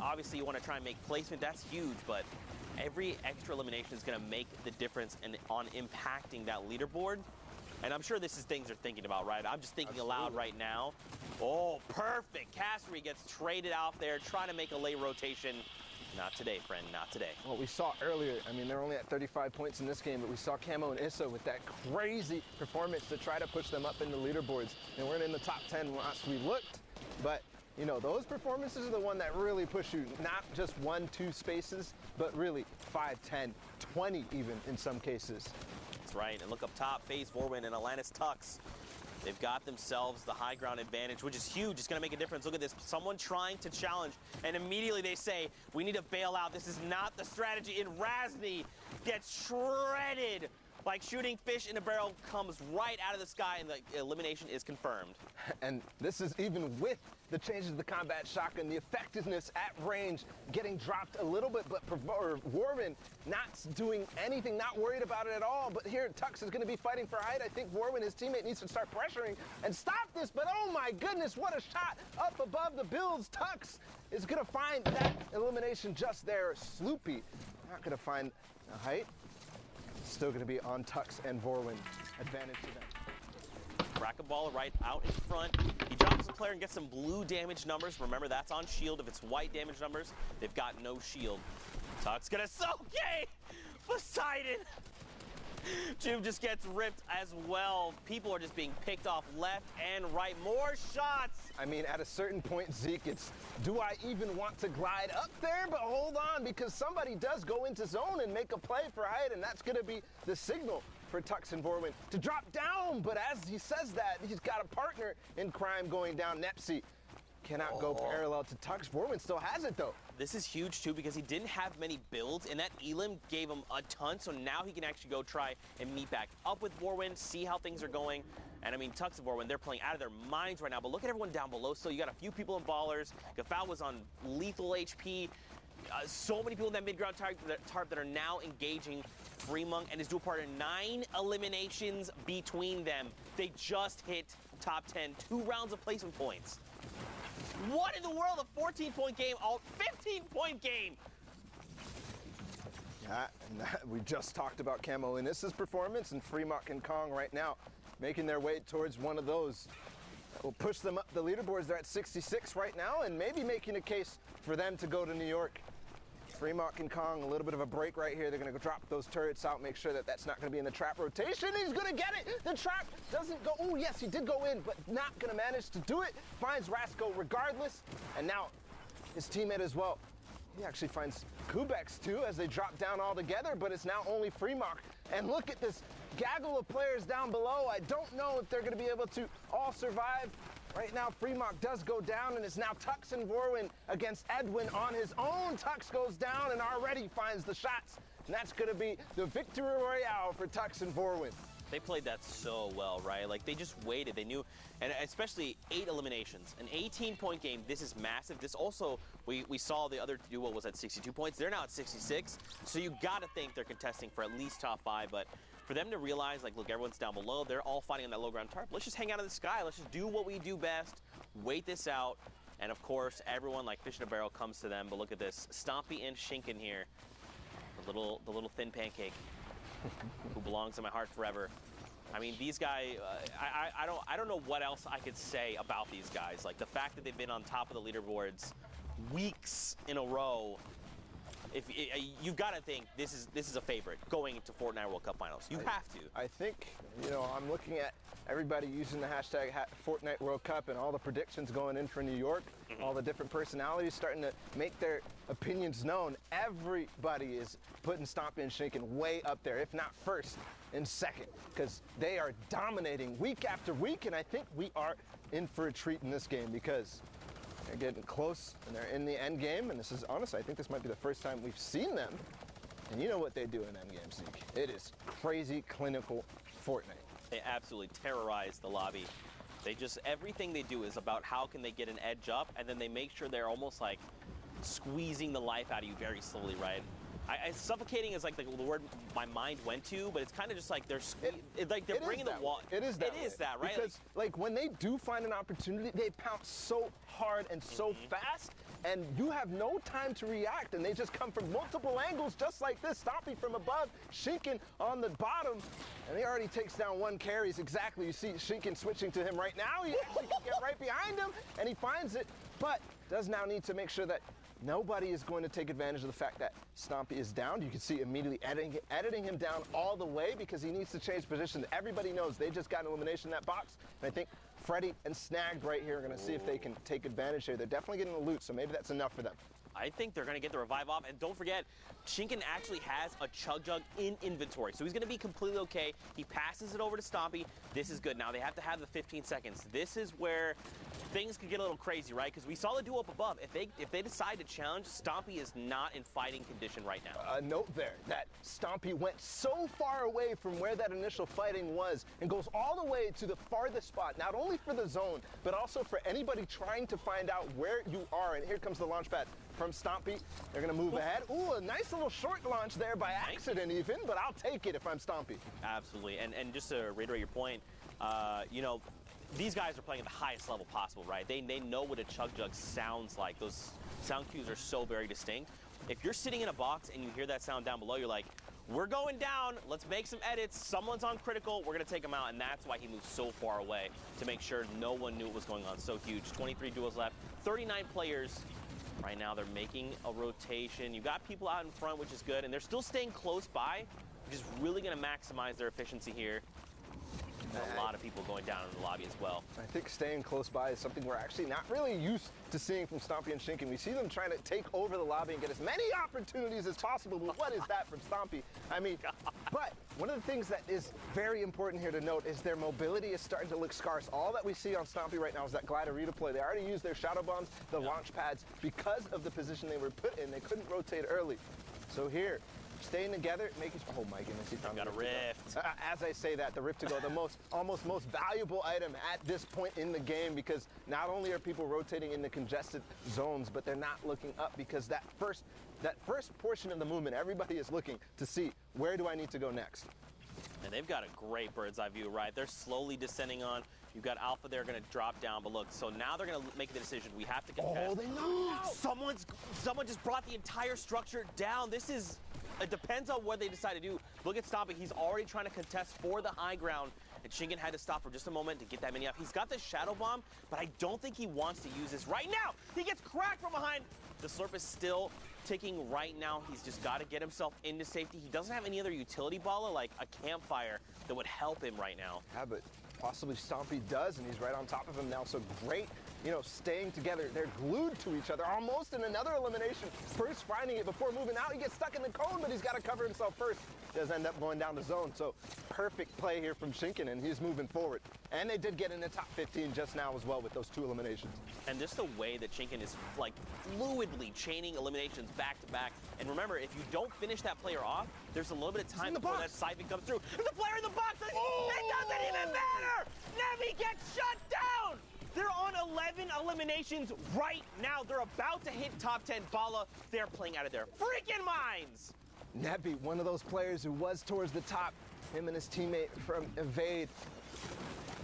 obviously you want to try and make placement, that's huge, but every extra elimination is going to make the difference on impacting that leaderboard. And I'm sure this is things they're thinking about, right? I'm just thinking aloud right now. Oh, perfect. Cassidy gets traded out there, trying to make a late rotation. Not today, friend, not today. Well, we saw earlier, I mean, they're only at 35 points in this game, but we saw Camo and Issa with that crazy performance to try to push them up in the leaderboards. And we're in the top 10 once we looked, but you know, those performances are the one that really push you, not just 1, 2 spaces, but really 5, 10, 20 even in some cases. That's right, and look up top, FaZe, Vorwin, and Atlantis Tux. They've got themselves the high ground advantage, which is huge. It's going to make a difference. Look at this. Someone trying to challenge, and immediately they say, we need to bail out. This is not the strategy. And Razny gets shredded. Like shooting fish in a barrel, comes right out of the sky, and the elimination is confirmed. And this is even with the changes to the combat shotgun, the effectiveness at range getting dropped a little bit, but Warwin not doing anything, not worried about it at all. But here, Tux is going to be fighting for height. I think Warwin, his teammate, needs to start pressuring and stop this. But oh my goodness, what a shot up above the builds. Tux is going to find that elimination just there. Sloopy not going to find a height. Still going to be on Tux and Vorwin. Advantage to them. Racquetball right out in front. He drops the player and gets some blue damage numbers. Remember, that's on shield. If it's white damage numbers, they've got no shield. Tux gonna soak. Yay! Poseidon! Jube just gets ripped as well. People are just being picked off left and right. More shots! I mean, at a certain point, Zeke, it's, do I even want to glide up there? But hold on, because somebody does go into zone and make a play for height, and that's going to be the signal for Tux and Vorwin to drop down. But as he says that, he's got a partner in crime going down. Nepsi cannot go parallel to Tux. Vorwin still has it, though. This is huge, too, because he didn't have many builds, and that Elim gave him a ton, so now he can actually go try and meet back up with Vorwin, see how things are going. And I mean, Tux and Vorwin, they're playing out of their minds right now, but look at everyone down below. So you got a few people in ballers. Gafal was on lethal HP. So many people in that mid-ground tarp that are now engaging Fremont and his dual partner. 9 eliminations between them. They just hit top 10, 2 rounds of placement points. What in the world? A 14-point game, 15-point game. Yeah, and we just talked about Camo and Issa's performance, and Fremont and Kong right now making their way towards one of those that will push them up the leaderboards. They're at 66 right now, and maybe making a case for them to go to New York. Fremont and Kong, a little bit of a break right here. They're going to go drop those turrets out, make sure that that's not going to be in the trap rotation. He's going to get it. The trap doesn't go. Oh, yes, he did go in, but not going to manage to do it. Finds Rasco regardless, and now his teammate as well. He actually finds Kubex too as they drop down all together, but it's now only Fremont. And look at this gaggle of players down below. I don't know if they're going to be able to all survive. Right now, Fremont does go down, and it's now Tux and Vorwin against Edwin on his own. Tux goes down and already finds the shots. And that's going to be the victory royale for Tux and Vorwin. They played that so well, right? Like, they just waited. They knew, and especially 8 eliminations. An 18-point game, this is massive. This also, we saw the other duo was at 62 points. They're now at 66. So you got to think they're contesting for at least top 5, but for them to realize, like, look, everyone's down below. They're all fighting on that low ground tarp. Let's just hang out in the sky. Let's just do what we do best, wait this out. And, of course, everyone, like fish in a barrel, comes to them. But look at this. Stompy and Shinken here. The little thin pancake who belongs in my heart forever. I mean, these guys, I don't know what else I could say about these guys. Like, the fact that they've been on top of the leaderboards weeks in a row, you've got to think this is a favorite going into Fortnite World Cup Finals. You have to. I think, you know, I'm looking at everybody using the hashtag Fortnite World Cup and all the predictions going in for New York, all the different personalities starting to make their opinions known. Everybody is putting Stompy and Shinken way up there, if not first and second, because they are dominating week after week, and I think we are in for a treat in this game because they're getting close and they're in the end game, and this is honestly, I think this might be the first time we've seen them, and you know what they do in end game, Zeke. It is crazy clinical Fortnite. They absolutely terrorize the lobby. They just, everything they do is about how can they get an edge up, and then they make sure they're almost like squeezing the life out of you very slowly, right? Suffocating is like the word my mind went to, but it's kind of just like they're bringing the wall. It is that. It is that, right? Because like when they do find an opportunity, they pounce so hard and so fast, and you have no time to react, and they just come from multiple angles, just like this. Stompy from above, Shinken on the bottom, and he already takes down one carries exactly. You see Shinken switching to him right now. He actually can get right behind him, and he finds it, but does now need to make sure that nobody is going to take advantage of the fact that Stompy is down. You can see immediately editing him down all the way because he needs to change position. Everybody knows they just got an elimination in that box. And I think Freddy and Snagged right here are going to see if they can take advantage here. They're definitely getting the loot, so maybe that's enough for them. I think they're going to get the revive off. And don't forget, Shinken actually has a Chug Jug in inventory, so he's going to be completely okay. He passes it over to Stompy. This is good. Now they have to have the 15 seconds. This is where things could get a little crazy, right? Because we saw the duo up above. If they decide to challenge, Stompy is not in fighting condition right now. A note there that Stompy went so far away from where that initial fighting was and goes all the way to the farthest spot, not only for the zone, but also for anybody trying to find out where you are. And here comes the launch pad from Stompy. They're going to move ahead. Ooh, a nice little short launch there by accident even, but I'll take it if I'm Stompy. Absolutely. And just to reiterate your point, you know, these guys are playing at the highest level possible, right? They know what a Chug Jug sounds like. Those sound cues are so very distinct. If you're sitting in a box and you hear that sound down below, you're like, we're going down, let's make some edits, someone's on critical, we're gonna take him out, and that's why he moved so far away, to make sure no one knew what was going on. So huge. 23 duos left, 39 players. Right now they're making a rotation. You've got people out in front, which is good, and they're still staying close by, which is really gonna maximize their efficiency here. A lot of people going down in the lobby as well. I think staying close by is something we're actually not really used to seeing from Stompy and Shinken. We see them trying to take over the lobby and get as many opportunities as possible, but what is that from Stompy? I mean, but one of the things that is very important here to note is their mobility is starting to look scarce. All that we see on Stompy right now is that glider redeploy. They already used their shadow bombs, the launch pads, because of the position they were put in. They couldn't rotate early. So here, staying together, making, oh my goodness, he found got a rift. As I say that, the rift to go, the almost most valuable item at this point in the game, because not only are people rotating in the congested zones, but they're not looking up, because that first portion of the movement, everybody is looking to see, where do I need to go next? And they've got a great bird's eye view, right? They're slowly descending on. You've got Alpha there going to drop down, but look, so now they're going to make the decision. We have to get past. Oh, they know out. Someone just brought the entire structure down. This is, it depends on what they decide to do. Look at Stompy. He's already trying to contest for the high ground, and Shinken had to stop for just a moment to get that many up. He's got the Shadow Bomb, but I don't think he wants to use this right now. He gets cracked from behind. The Slurp is still ticking right now. He's just got to get himself into safety. He doesn't have any other utility baller, like a campfire, that would help him right now. Yeah, but possibly Stompy does, and he's right on top of him now. So great, you know, staying together. They're glued to each other, almost in another elimination. First finding it before moving out. He gets stuck in the cone, but he's got to cover himself first. Does end up going down the zone. So perfect play here from Shinken, and he's moving forward. And they did get in the top 15 just now as well with those 2 eliminations. And just the way that Shinken is like fluidly chaining eliminations back to back. And remember, if you don't finish that player off, there's a little bit of time before that siphon comes through. There's a player in the box. Oh! It doesn't even matter. Nevi gets shut down. They're on 11 eliminations right now. They're about to hit top 10. Bala, they're playing out of their freaking minds. Nevi, one of those players who was towards the top, him and his teammate from Evade,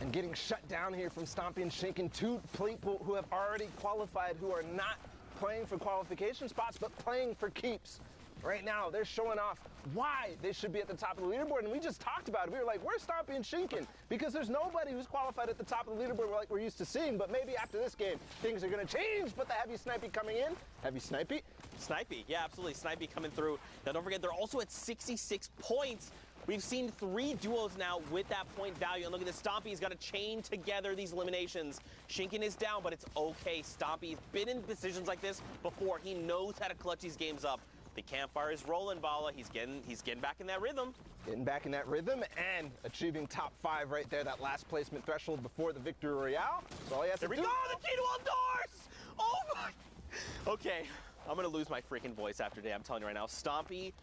and getting shut down here from Stompy and Shinken, 2 people who have already qualified, who are not playing for qualification spots, but playing for keeps. Right now, they're showing off why they should be at the top of the leaderboard, and we just talked about it. We were like, where's Stompy and Shinken? Because there's nobody who's qualified at the top of the leaderboard like we're used to seeing, but maybe after this game, things are going to change, but the Heavy Snipey coming in. Heavy Snipey? Snipey, yeah, absolutely. Snipey coming through. Now, don't forget, they're also at 66 points. We've seen 3 duos now with that point value. And look at this, Stompy's got to chain together these eliminations. Shinken is down, but it's okay. Stompy's been in positions like this before. He knows how to clutch these games up. The campfire is rolling, Bala. He's getting back in that rhythm. Getting back in that rhythm and achieving top 5 right there, that last placement threshold before the Victory Royale. So all he has to do. There we go, the key to all doors! Oh my! Okay, I'm gonna lose my freaking voice after today, I'm telling you right now. Stompy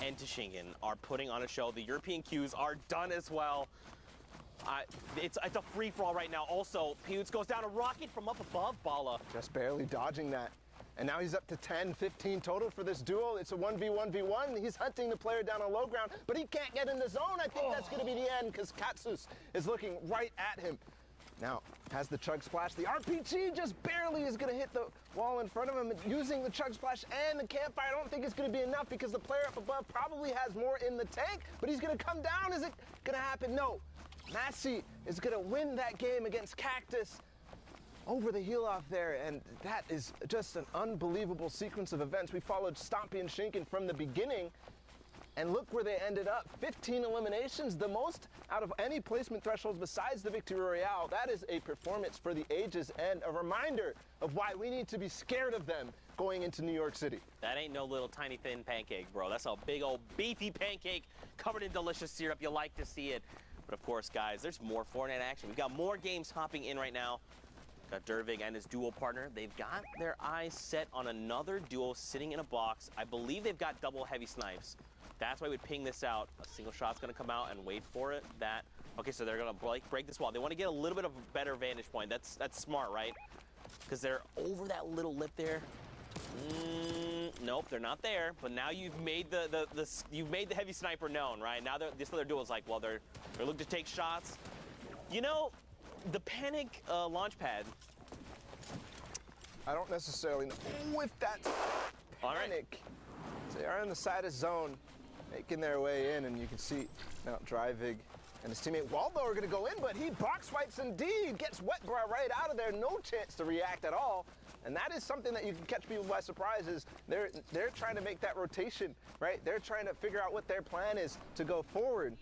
and Shinken are putting on a show. The European queues are done as well. It's a free-for-all right now. Also, Pewds goes down a rocket from up above, Bala. Just barely dodging that. And now he's up to 10, 15 total for this duel. It's a 1v1v1. He's hunting the player down on low ground, but he can't get in the zone. I think that's going to be the end because Katsus is looking right at him. Now, has the Chug Splash. The RPG just barely is going to hit the wall in front of him. Using the Chug Splash and the Campfire, I don't think it's going to be enough because the player up above probably has more in the tank, but he's going to come down. Is it going to happen? No. Massey is going to win that game against Cactus over the heel off there, and that is just an unbelievable sequence of events. We followed Stompy and Shinken from the beginning, and look where they ended up. 15 eliminations, the most out of any placement thresholds besides the Victory Royale. That is a performance for the ages and a reminder of why we need to be scared of them going into New York City. That ain't no little tiny thin pancake, bro. That's a big old beefy pancake covered in delicious syrup. You like to see it. But of course, guys, there's more Fortnite action. We've got more games hopping in right now. Got Dervig and his duo partner. They've got their eyes set on another duo sitting in a box. I believe they've got double heavy snipes. That's why we'd ping this out. A single shot's gonna come out and wait for it. Okay, so they're gonna break this wall. They want to get a little bit of a better vantage point. That's smart, right? Because they're over that little lip there. Nope, they're not there. But now you've made you've made the heavy sniper known, right? Now this other duo is like, well, they're looking to take shots. You know, the panic launch pad. I don't necessarily know if that's panic. So they are in the side of zone, making their way in, and you can see now Drivig and his teammate Waldo are going to go in, but he box wipes indeed, gets Wetbrow right out of there, no chance to react at all. And that is something that you can catch people by surprise is they're trying to make that rotation, right? They're trying to figure out what their plan is to go forward.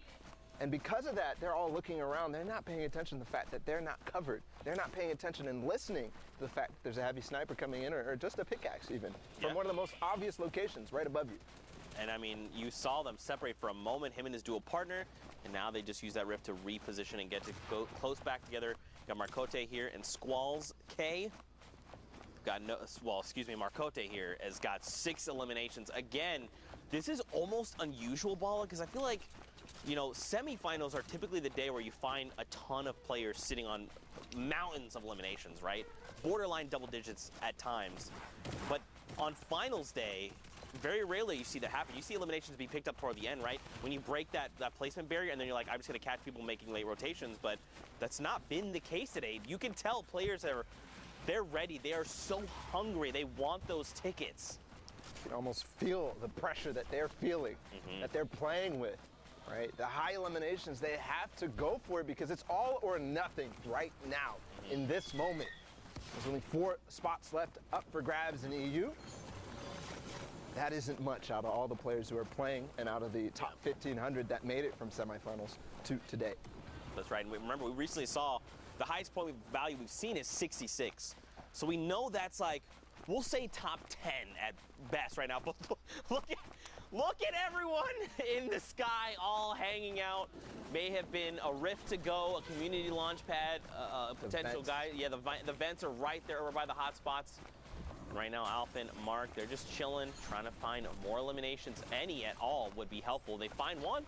And because of that, they're all looking around. They're not paying attention to the fact that they're not covered. They're not paying attention and listening to the fact that there's a heavy sniper coming in or just a pickaxe even from one of the most obvious locations right above you. And I mean, you saw them separate for a moment, him and his dual partner, and now they just use that rift to reposition and get to go close back together. Got Marcote here and Squalls K. Marcote here has got 6 eliminations. Again, this is almost unusual, Bala, because I feel like, you know, semifinals are typically the day where you find a ton of players sitting on mountains of eliminations, right? Borderline double digits at times. But on finals day, very rarely you see that happen. You see eliminations be picked up toward the end, right? When you break that placement barrier and then you're like, I'm just going to catch people making late rotations. But that's not been the case today. You can tell players they're ready. They are so hungry. They want those tickets. You can almost feel the pressure that they're feeling, that they're playing with. Right? The high eliminations, they have to go for it because it's all or nothing right now in this moment. There's only 4 spots left up for grabs in EU. That isn't much out of all the players who are playing and out of the top 1,500 that made it from semifinals to today. That's right. And remember, we recently saw the highest point value we've seen is 66. So we know that's like, we'll say top 10 at best right now. But look at everyone in the sky all hanging out. May have been a rift to go, a community launch pad, a potential guy. Yeah, the vents are right there over by the hot spots. And right now, Alpha and Mark, they're just chilling, trying to find more eliminations. Any at all would be helpful. They find one.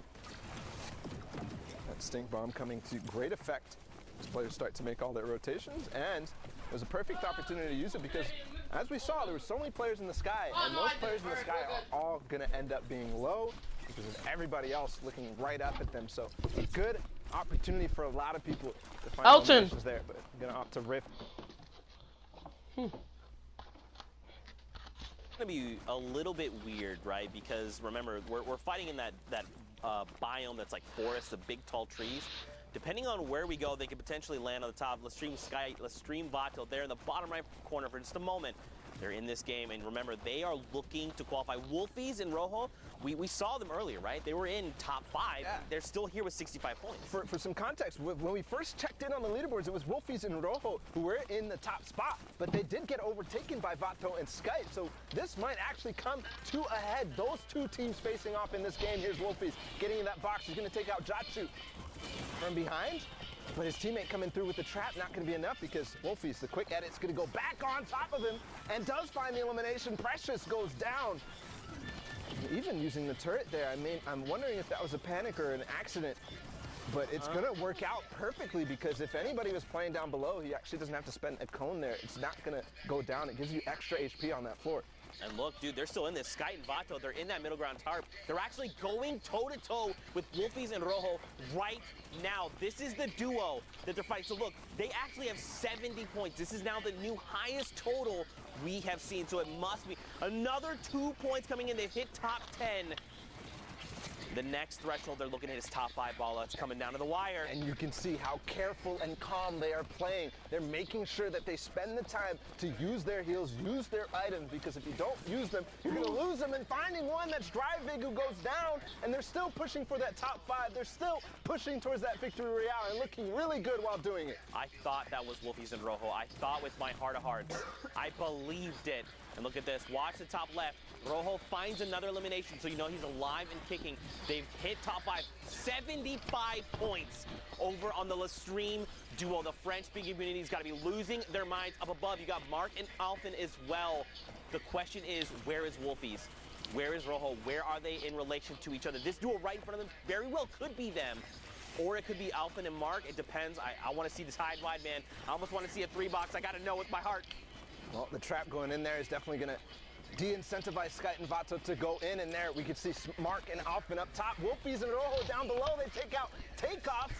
That stink bomb coming to great effect as players start to make all their rotations, and it was a perfect opportunity to use it because, as we saw, there were so many players in the sky, and those players in the sky are all going to end up being low because of everybody else looking right up at them. So a good opportunity for a lot of people to find eliminations there, but I'm going to opt to rift. It's going to be a little bit weird, right? Because remember, we're fighting in that biome that's like forest, the big tall trees. Depending on where we go, they could potentially land on the top. Let's stream Vato there in the bottom right corner for just a moment. They're in this game, and remember, they are looking to qualify. Wolfies and Rojo, we saw them earlier, right? They were in top 5. Yeah. They're still here with 65 points. For some context, when we first checked in on the leaderboards, it was Wolfies and Rojo who were in the top spot, but they did get overtaken by Vato and Skype, so this might actually come to a head. Those 2 teams facing off in this game. Here's Wolfies getting in that box. He's going to take out Jatsu from behind, but his teammate coming through with the trap, not going to be enough because Wolfies, the quick edit's going to go back on top of him and does find the elimination. Precious goes down. Even using the turret there, I mean, I'm wondering if that was a panic or an accident. but it's going to work out perfectly because if anybody was playing down below, he actually doesn't have to spend a cone there. It's not going to go down. It gives you extra HP on that floor. And look, dude, they're still in this. Sky and Vato, they're in that middle ground tarp. They're actually going toe-to-toe with Wolfies and Rojo right now. This is the duo that they're fighting. So look, they actually have 70 points. This is now the new highest total we have seen. So it must be another 2 points coming in. They've hit top 10. The next threshold they're looking at is top 5 ball. It's coming down to the wire. And you can see how careful and calm they are playing. They're making sure that they spend the time to use their heals, use their items, because if you don't use them, you're going to lose them. And finding one that's Drivig who goes down, and they're still pushing for that top 5. They're still pushing towards that victory royale and looking really good while doing it. I thought that was Wolfies and Rojo. I thought with my heart of hearts. I believed it. And look at this. Watch the top left. Rojo finds another elimination, so you know he's alive and kicking. They've hit top 5. 75 points over on the Lestream duo. The French-speaking community's got to be losing their minds. Up above, you got Mark and Alphen as well. The question is, where is Wolfies? Where is Rojo? Where are they in relation to each other? This duo right in front of them very well could be them. Or it could be Alphen and Mark. It depends. I want to see this hide wide, man. I almost want to see a 3-box. I got to know with my heart. Well, the trap going in there is definitely going to de-incentivize Sky and Vato to go in, and there we can see Mark and Alphen up top. Wolfies and Rojo down below. They take out takeoffs.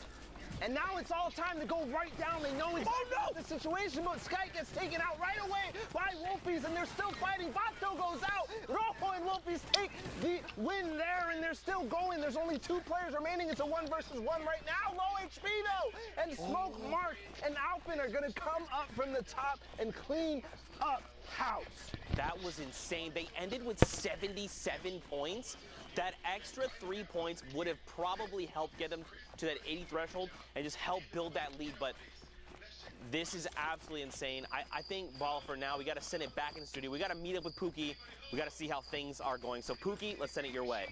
And now it's all time to go right down. They know it's the situation, but Sky gets taken out right away by Wolfies, and they're still fighting. Vato goes out. Rojo and Wolfies take the win there, and they're still going. There's only 2 players remaining. It's a 1 versus 1 right now. Low HP, though. And Smoke, Mark, and Alphen are going to come up from the top and clean up house. That was insane. They ended with 77 points. That extra 3 points would have probably helped get them to that 80 threshold and just help build that lead, but this is absolutely insane. I think, Ball, for now, we got to send it back in the studio. We got to meet up with Pookie. We got to see how things are going. So, Pookie, let's send it your way.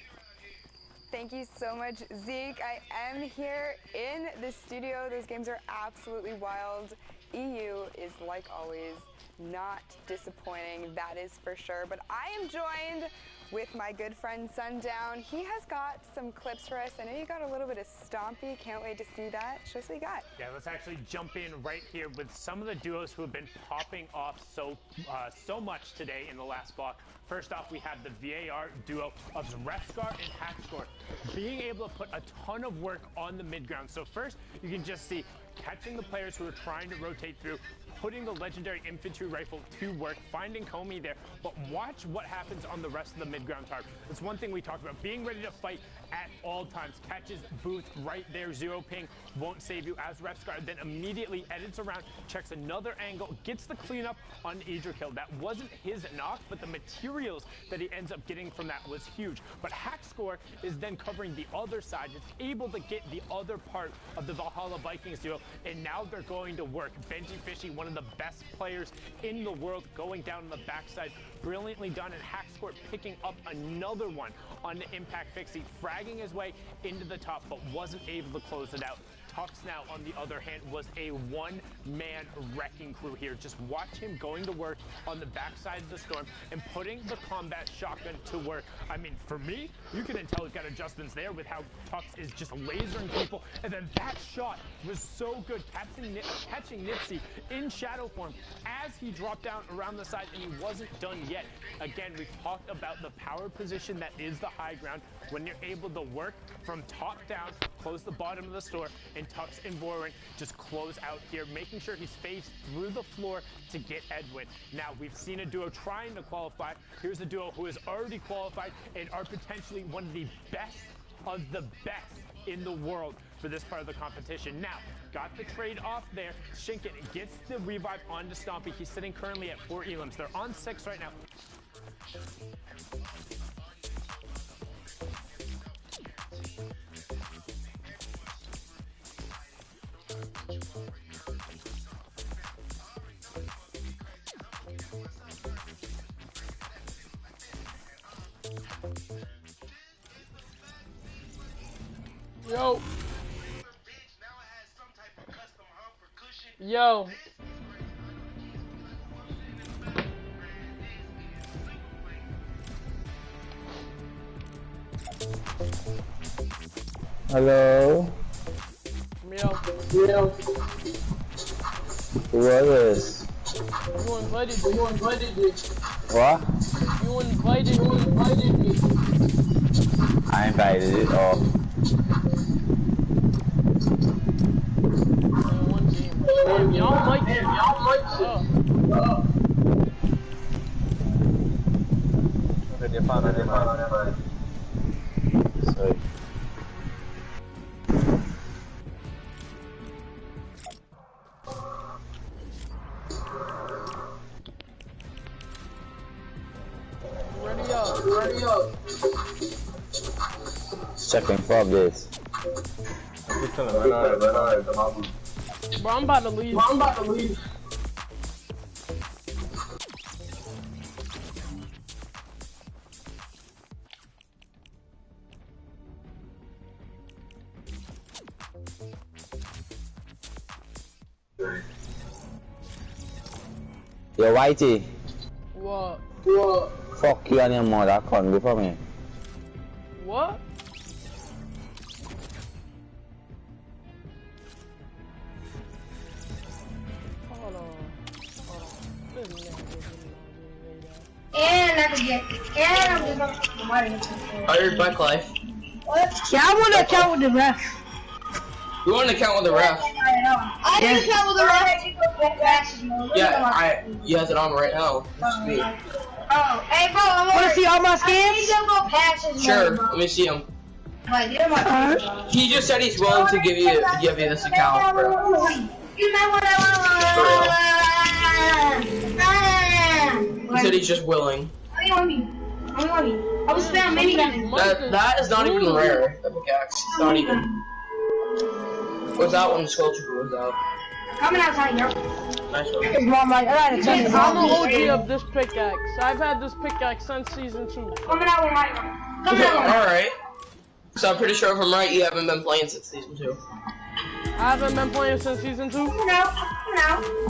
Thank you so much, Zeke. I am here in the studio. Those games are absolutely wild. EU is, like always, not disappointing, that is for sure. But I am joined with my good friend Sundown. He has got some clips for us. I know you got a little bit of Stompy. Can't wait to see that. Show us what you got. Yeah, let's actually jump in right here with some of the duos who have been popping off so much today in the last block. First off, we have the VAR duo of Refscar and Hackscore being able to put a ton of work on the mid ground. So first, you can just see catching the players who are trying to rotate through, putting the legendary infantry rifle to work, finding Comey there, but watch what happens on the rest of the mid-ground target. That's one thing we talked about, being ready to fight at all times. Catches Booth right there, 0 ping, won't save you as Refscar, then immediately edits around, checks another angle, gets the cleanup on Idrakil. That wasn't his knock, but the materials that he ends up getting from that was huge. But Hackscore is then covering the other side. It's able to get the other part of the Valhalla Vikings duo, and now they're going to work. Benji Fishy, one of the best players in the world, going down on the backside, brilliantly done, and Hackscore picking up another one on the impact fixie, fragging his way into the top, but wasn't able to close it out. Tux now, on the other hand, was a one-man wrecking crew here. Just watch him going to work on the backside of the storm and putting the combat shotgun to work. I mean, for me, you can tell he's got adjustments there with how Tux is just lasering people. And then that shot was so good, catching Nipsey in shadow form as he dropped down around the side, and he wasn't done yet. Again, we've talked about the power position that is the high ground. When you're able to work from top down, close the bottom of the store, and Tux and Warren just close out here, making sure he's phased through the floor to get Edwin. Now, we've seen a duo trying to qualify. Here's a duo who has already qualified and are potentially one of the best in the world for this part of the competition. Now, got the trade off there. Shinken gets the revive onto Stompy. He's sitting currently at 4 elims. They're on 6 right now. Yo. Yo. Hello. Yo, Who was this? you invited me. What? You invited me. I invited it. Oh. One game. Y'all like it. Sorry. Ready up. Checking for this. Bro, I'm about to leave. Yo, Whitey. What? Fuck you and your mother. Come before me. What? Hold on. This nigga didn't And I'm just How your bike life? Yeah, I want to account with the ref. You want an account with the ref? I need to account with the ref. Yeah, you has it on right now. Sweet. Oh, hey bro, I want to see all my skins. I need to go patches. Sure, let me see him. He just said he's willing to give you this account, bro. You know what I He said he's just willing. I was spamming minigun. That is not even rare, the pickaxe. It's not even. What's that one? Skull Trooper was out. Coming out time, girl. Nice one. I'm the OG of this pickaxe. I've had this pickaxe since season 2. Coming out with my Alright. So I'm pretty sure if I'm right, you haven't been playing since season 2. I haven't been playing since season 2? No.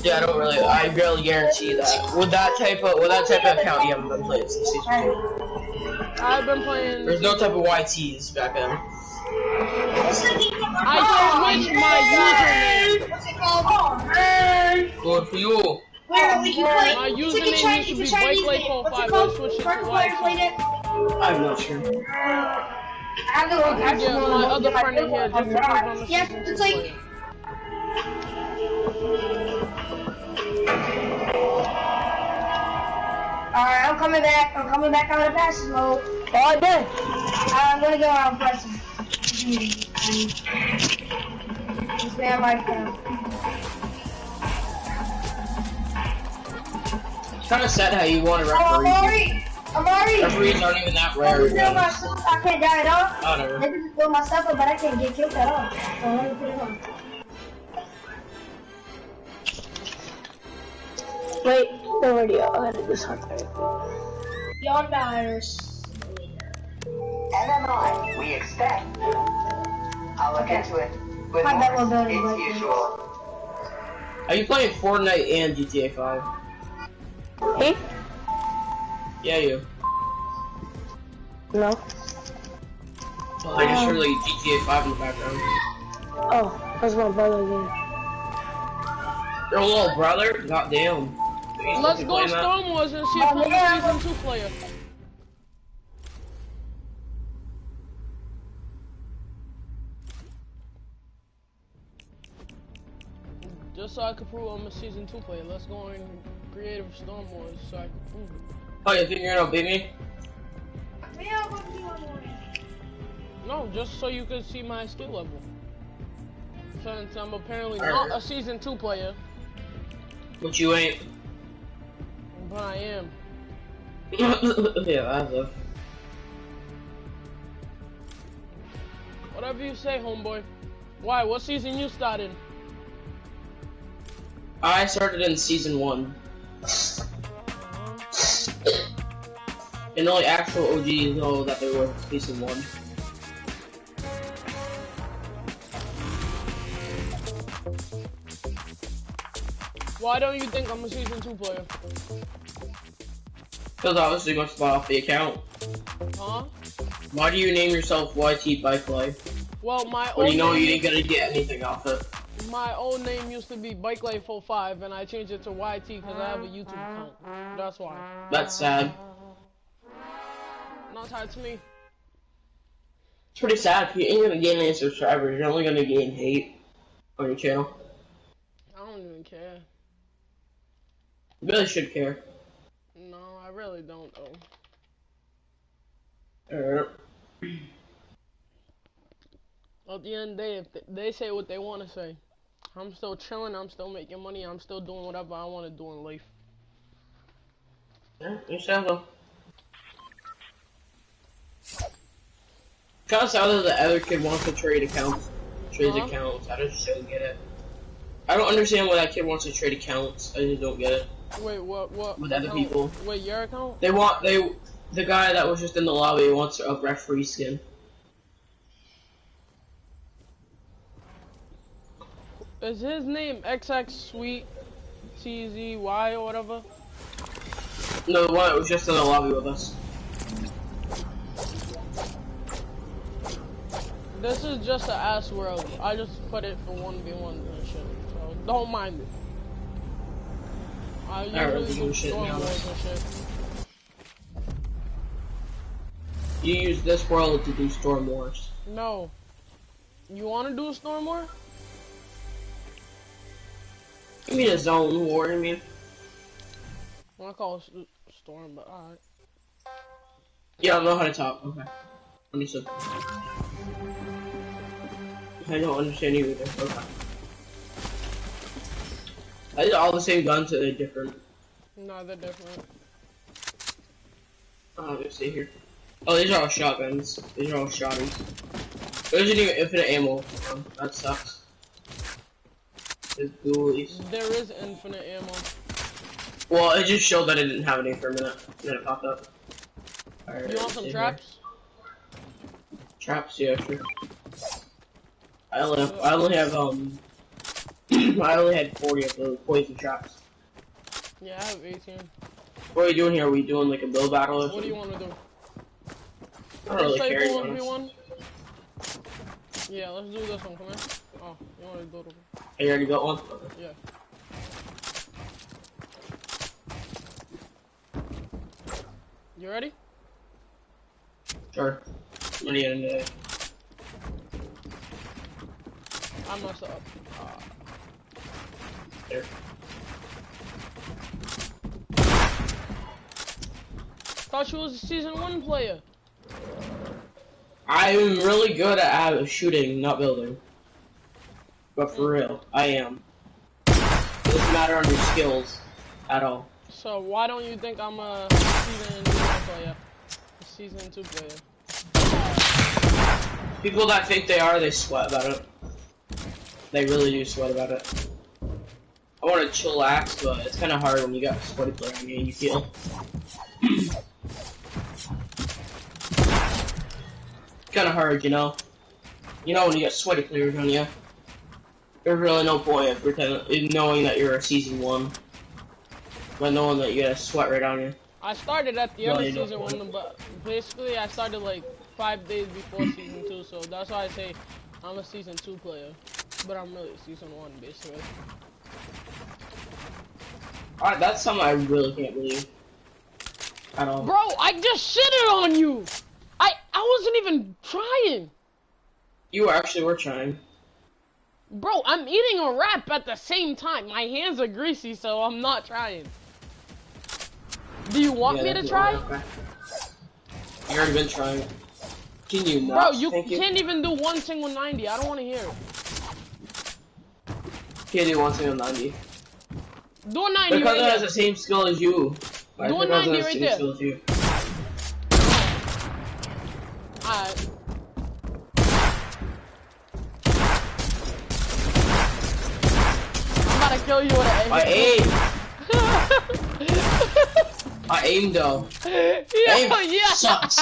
Yeah, I barely guarantee that. With that type of account, you haven't been playing since season 2. I've been playing. There's no type of YTs back then. I don't wish my username. What's it called? Good for you. Where we can play. My username used to be BlakeLake05. I switched it to YT. I'm not sure. Yeah, my other friend in here just approved on the Yes, season it's 2 like. player. Alright, I'm coming back out of passes mode. All day. I'm gonna go out pressing. Stand by now. It's kind of sad how you want a referee. I'm already. Referees aren't even that rare. I can't die at all. Oh, never. They just throw my stuff up, but I can't get killed at all. So let me put it on. Wait, the radio. I gotta do this one first. Y'all diers. MMI, we expect. I'll look into it. With My more, availability it's right usual. Are you playing Fortnite and GTA 5? Hey? Yeah, you. No. Well, I just heard like GTA 5 in the background. Oh, that's my brother again. Your little brother? Goddamn. Let's go Storm Wars and see if I'm a season 2 player. Just so I can prove I'm a season 2 player. Let's go in creative Storm Wars so I can prove it. Oh, you think you're gonna beat me? No, just so you can see my skill level. Since I'm apparently not a season 2 player. But you ain't. But I am. Yeah, that's it. Whatever you say, homeboy. Why? What season you started? I started in season 1. And only actual OGs know that they were season 1. Why don't you think I'm a season 2 player? Because obviously must buy off the account. Huh? Why do you name yourself YT Bike Life? Well, my But old you know name, you ain't gonna get anything off it. my old name used to be Bike Life 05, and I changed it to YT because I have a YouTube account. That's why. That's sad. Not tied to me. It's pretty sad. You ain't gonna gain any subscribers. You're only gonna gain hate on your channel. I don't even care. You really should care. No, I really don't though. At the end of the day, if they say what they want to say, I'm still chilling, I'm still making money, I'm still doing whatever I want to do in life. Yeah, you said so. Kinda sad that the other kid wants to trade accounts. Trade accounts. I just don't get it. I don't understand why that kid wants to trade accounts. I just don't get it. Wait, what? With account? other people. Wait, your account? The guy that was just in the lobby wants a referee skin. Is his name XX Sweet TZY or whatever? No, the one that was just in the lobby with us. This is just an ass world. I just put it for 1v1 and shit, so don't mind it. I usually do storm wars and shit. You use this world to do storm wars. No. You wanna do a storm war? You mean a zone war, I mean? Well, I call it storm, but alright. Yeah, I know how to talk. Okay. Understood. I don't understand you either. Okay. I did all the same guns, but they're different. No, they're different. Let's see here. Oh, these are all shotguns. These are all shotties. There isn't even infinite ammo. That sucks. There's dualies. There is infinite ammo. Well, it just showed that it didn't have any for a minute. Then it popped up. Right, you want some traps? Traps, yeah, sure. I only have I only had 40 of those poison traps. Yeah, I have 18. What are we doing here? Are we doing like a build battle or something? What do you want to do? I don't really care. 1v1? Yeah, let's do this one. Come here. Oh, you want to build one? You already built one? Yeah. You ready? Sure. What are you gonna do? I messed up. There. Thought you was a season 1 player. I'm really good at shooting, not building. But for real, I am. It doesn't matter on your skills at all. So why don't you think I'm a season 2 player? A season 2 player. People that think they are, they sweat about it. They really do sweat about it. I want to chillax, but it's kind of hard when you got a sweaty player on you and you feel. Kind of hard, you know. You know when you got sweaty players on you. There's really no point in pretending, knowing that you're a season 1, but knowing that you got sweat right on you. I started at the end of season 1, but basically I started like 5 days before season 2, so that's why I say I'm a season 2 player, but I'm really season 1 basically. Alright, that's something I really can't believe. At all. Bro, I just shitted on you! I wasn't even trying! You actually were trying. Bro, I'm eating a wrap at the same time. My hands are greasy, so I'm not trying. Do you want me to try? Okay. You already been trying. Can you not? Bro, you can't even do one single 90. I don't want to hear it. Can't do one single 90. Do a 90 because right it has the same skill as you. Do a 90 right there. Alright. I'm about to kill you with an I aim. I aimed though. Yo, sucks.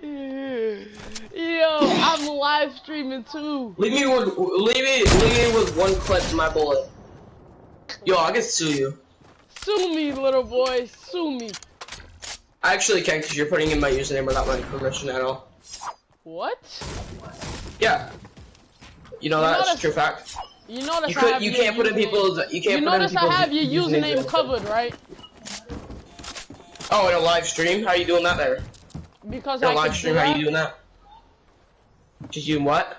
Yo, I'm live streaming too. Leave me with one clip in my bullet. Yo, I can sue you. Sue me, little boy. Sue me. I actually can't because you're putting in my username without my permission at all. What? Yeah. You know that's notice- true fact. You notice You can't put in people's. You can't put in notice people's I have your usernames. username covered, right? Oh, in a live stream? How you doing that there? Because In a I live could stream, do how that. you doing that? Just doing what?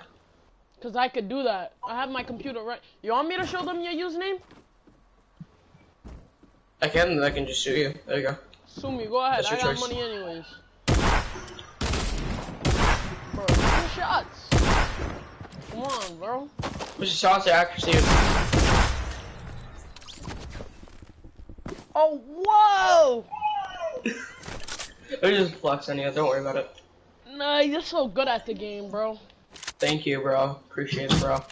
Because I could do that. I have my computer right. You want me to show them your username? I can just shoot you. There you go. Sue me, go ahead. That's I your got choice. money anyways. Bro, 2 shots. Come on, bro. What's your shots accuracy? Oh, whoa! I'm just flexing you. Don't worry about it. Nah, you're so good at the game, bro. Thank you, bro. Appreciate it, bro.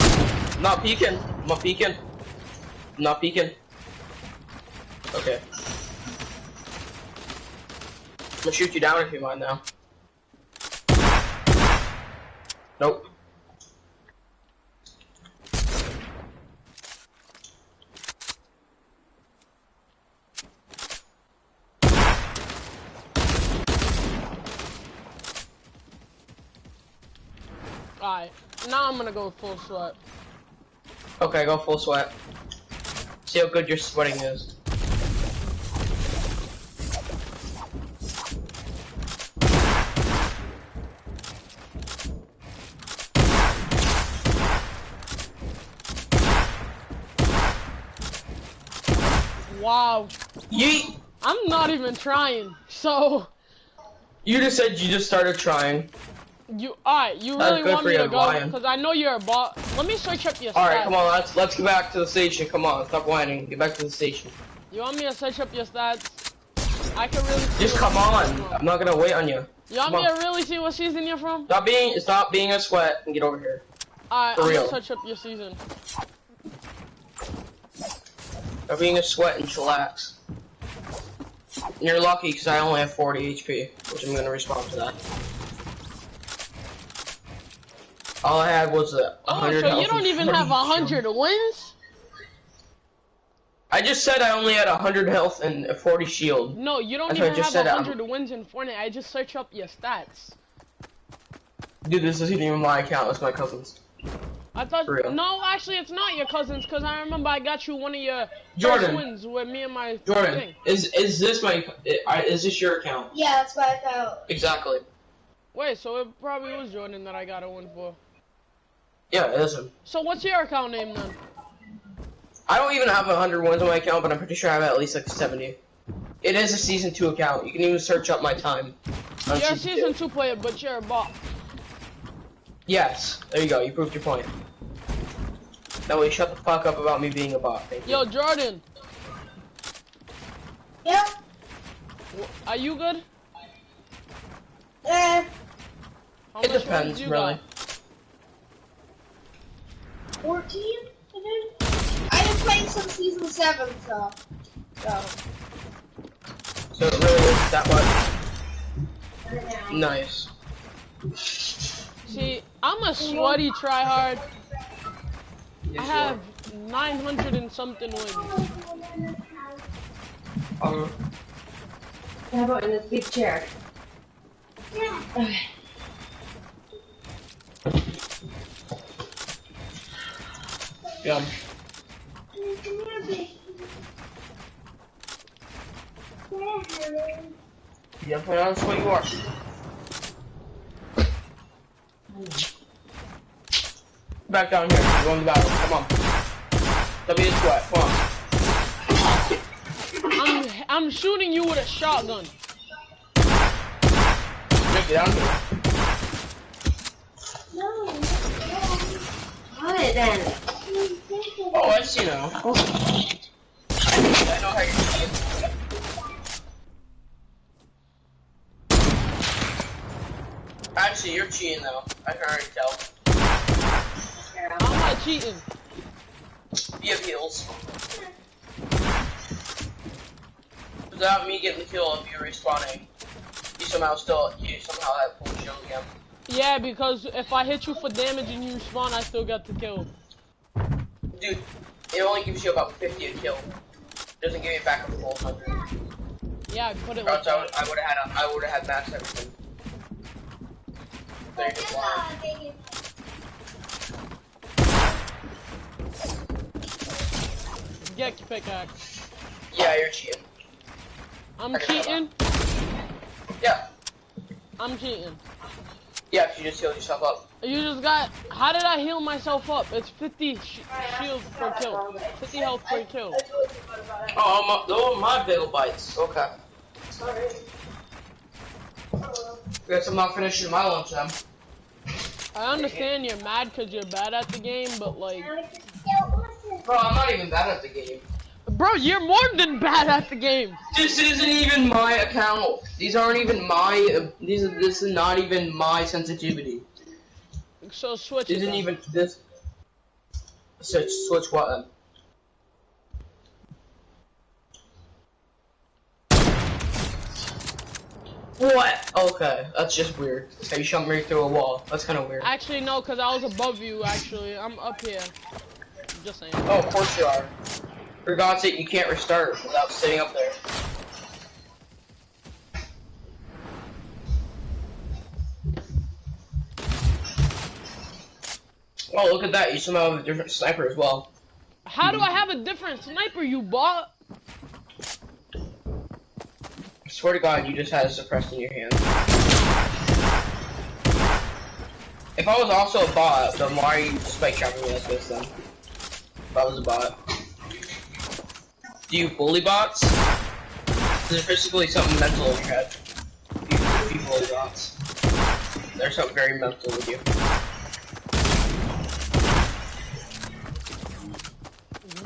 I'm not peeking. I'm not peeking. I'm not peeking. Okay. I'm gonna shoot you down if you mind now. Nope. Alright, now I'm gonna go full sweat. Okay, go full sweat. See how good your sweating is. Wow. Yeet! I'm not even trying, so... You just said you just started trying. Alright, you That's really good want for me to you, go? Lion. Because I know you're a bot. Let me search up your stats. Alright, come on, let's get back to the station. Come on, stop whining. Get back to the station. You want me to search up your stats? I can really see Just what come on. season you're from. I'm not gonna wait on you. You want Come me on. to really see what season you're from? Stop being a sweat and get over here. Alright, For I'm real. gonna search up your season. Stop being a sweat and chillax. And you're lucky because I only have 40 HP, which I'm gonna respond to that. All I had was a 100 Oh, so health you don't and even 40 have 100 wins? I just said I only had 100 health and a 40 shield. No, you don't That's what I even just have said, 100 wins in Fortnite. I just search up your stats. Dude, this isn't even my account, it's my cousin's. I thought, For real. no, actually it's not your cousin's, because I remember I got you one of your Jordan. first wins with me and my Jordan, thing. is this your account? Yeah, that's what I thought. Exactly. Wait, so it probably was Jordan that I got a win for. Yeah, it is him. So what's your account name then? I don't even have 100 wins on my account, but I'm pretty sure I have at least like 70. It is a season 2 account. You can even search up my time. on You're a season season 2. 2 player, but you're a bot. Yes, there you go. You proved your point. That way, shut the fuck up about me being a bot. Thank you. Yo, Jordan, Yeah. are you good? Eh. How It much depends, wins you really. got? 14, I think. I just played some season 7 stuff. So it really isn't that much. Nice. See, I'm a sweaty tryhard. I have 900 and something wins. How about in this big chair? Yeah. Okay. Yeah. Yeah, that's what you are. Back down here. We're going to battle. Come on. W sweat. Come on. I'm shooting you with a shotgun. Just get down here. Alright then. Oh, I see now. I know how you're cheating. Actually, you're cheating though. I can already tell. How am I cheating? You have heals. Without me getting the kill of you respawning, you somehow have full shield again. Yeah, because if I hit you for damage and you spawn, I still got the kill. Dude, it only gives you about 50 a kill. It doesn't give you back a full 100. Yeah, I put it Or like else that. I would have had max everything. There you go. Get pickaxe. Yeah, you're cheating. I'm cheating? Yeah. I'm cheating. Yeah, if you just healed yourself up. You just got... How did I heal myself up? It's 50 shield per kill. 50 health per kill. Oh, those are my bagel bites. Okay. Guess I'm not finishing my lunch then. I understand you're mad because you're bad at the game, but like... Bro, I'm not even bad at the game. Bro, you're more than bad at the game. This isn't even my account. These aren't even my. This is not even my sensitivity. So switch it. Isn't even this. Switch what then? What? Okay, that's just weird. Okay, you shot me through a wall. That's kind of weird. Actually, no, because I was above you, actually. I'm up here. Just saying. Oh, of course you are. For God's sake, you can't restart without sitting up there. Oh, look at that. You somehow have a different sniper as well. How do I have a different sniper, you bot? I swear to God, you just had it suppressed in your hand. If I was also a bot, then why are you spike trapping me like this then? If I was a bot. Do you bully bots? There's basically something mental in your head. If you bully bots. There's something very mental with you.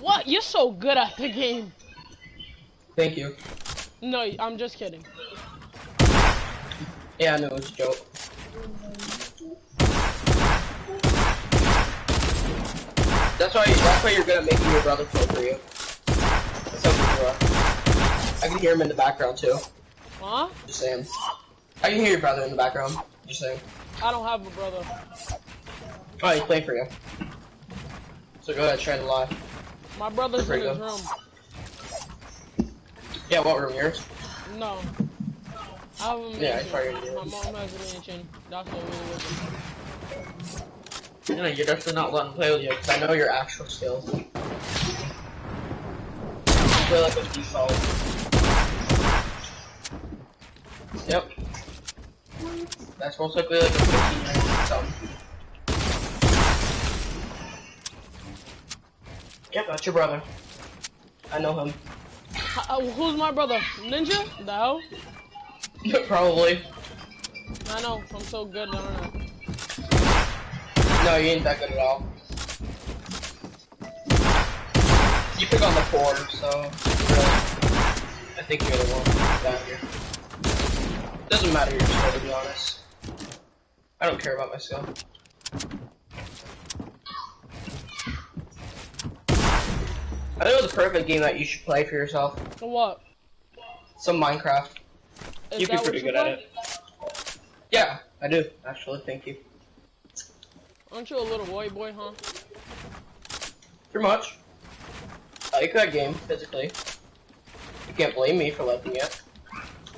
What? You're so good at the game. Thank you. No, I'm just kidding. Yeah, I know, it's a joke. That's why you're good at making your brother play for you. That's how good you are. I can hear him in the background too. Huh? Just saying. I can hear your brother in the background. Just saying. I don't have a brother. Oh, he's playing for you. So go ahead, try to lie. My brother's in his room. Yeah, what room? Yours? No. I have a mansion. Yeah, I probably do. My mom has a mansion. That's what really was. You know, you're definitely not letting me play with you because I know your actual skills. I feel like it's default. Yep. That's most likely like a 15 or something. Yep, that's your brother. I know him. Who's my brother? Ninja? The hell? Probably. I know. I'm so good, aren't I? No, you ain't that good at all. You pick on the 4, so really, I think you're the one down here. Doesn't matter your skill, to be honest. I don't care about my skill. I think it was a perfect game that you should play for yourself. What? Some Minecraft. You'd be pretty good at it. Yeah, I do, actually, thank you. Aren't you a little white boy, huh? Pretty much. I like that game, physically. You can't blame me for liking it.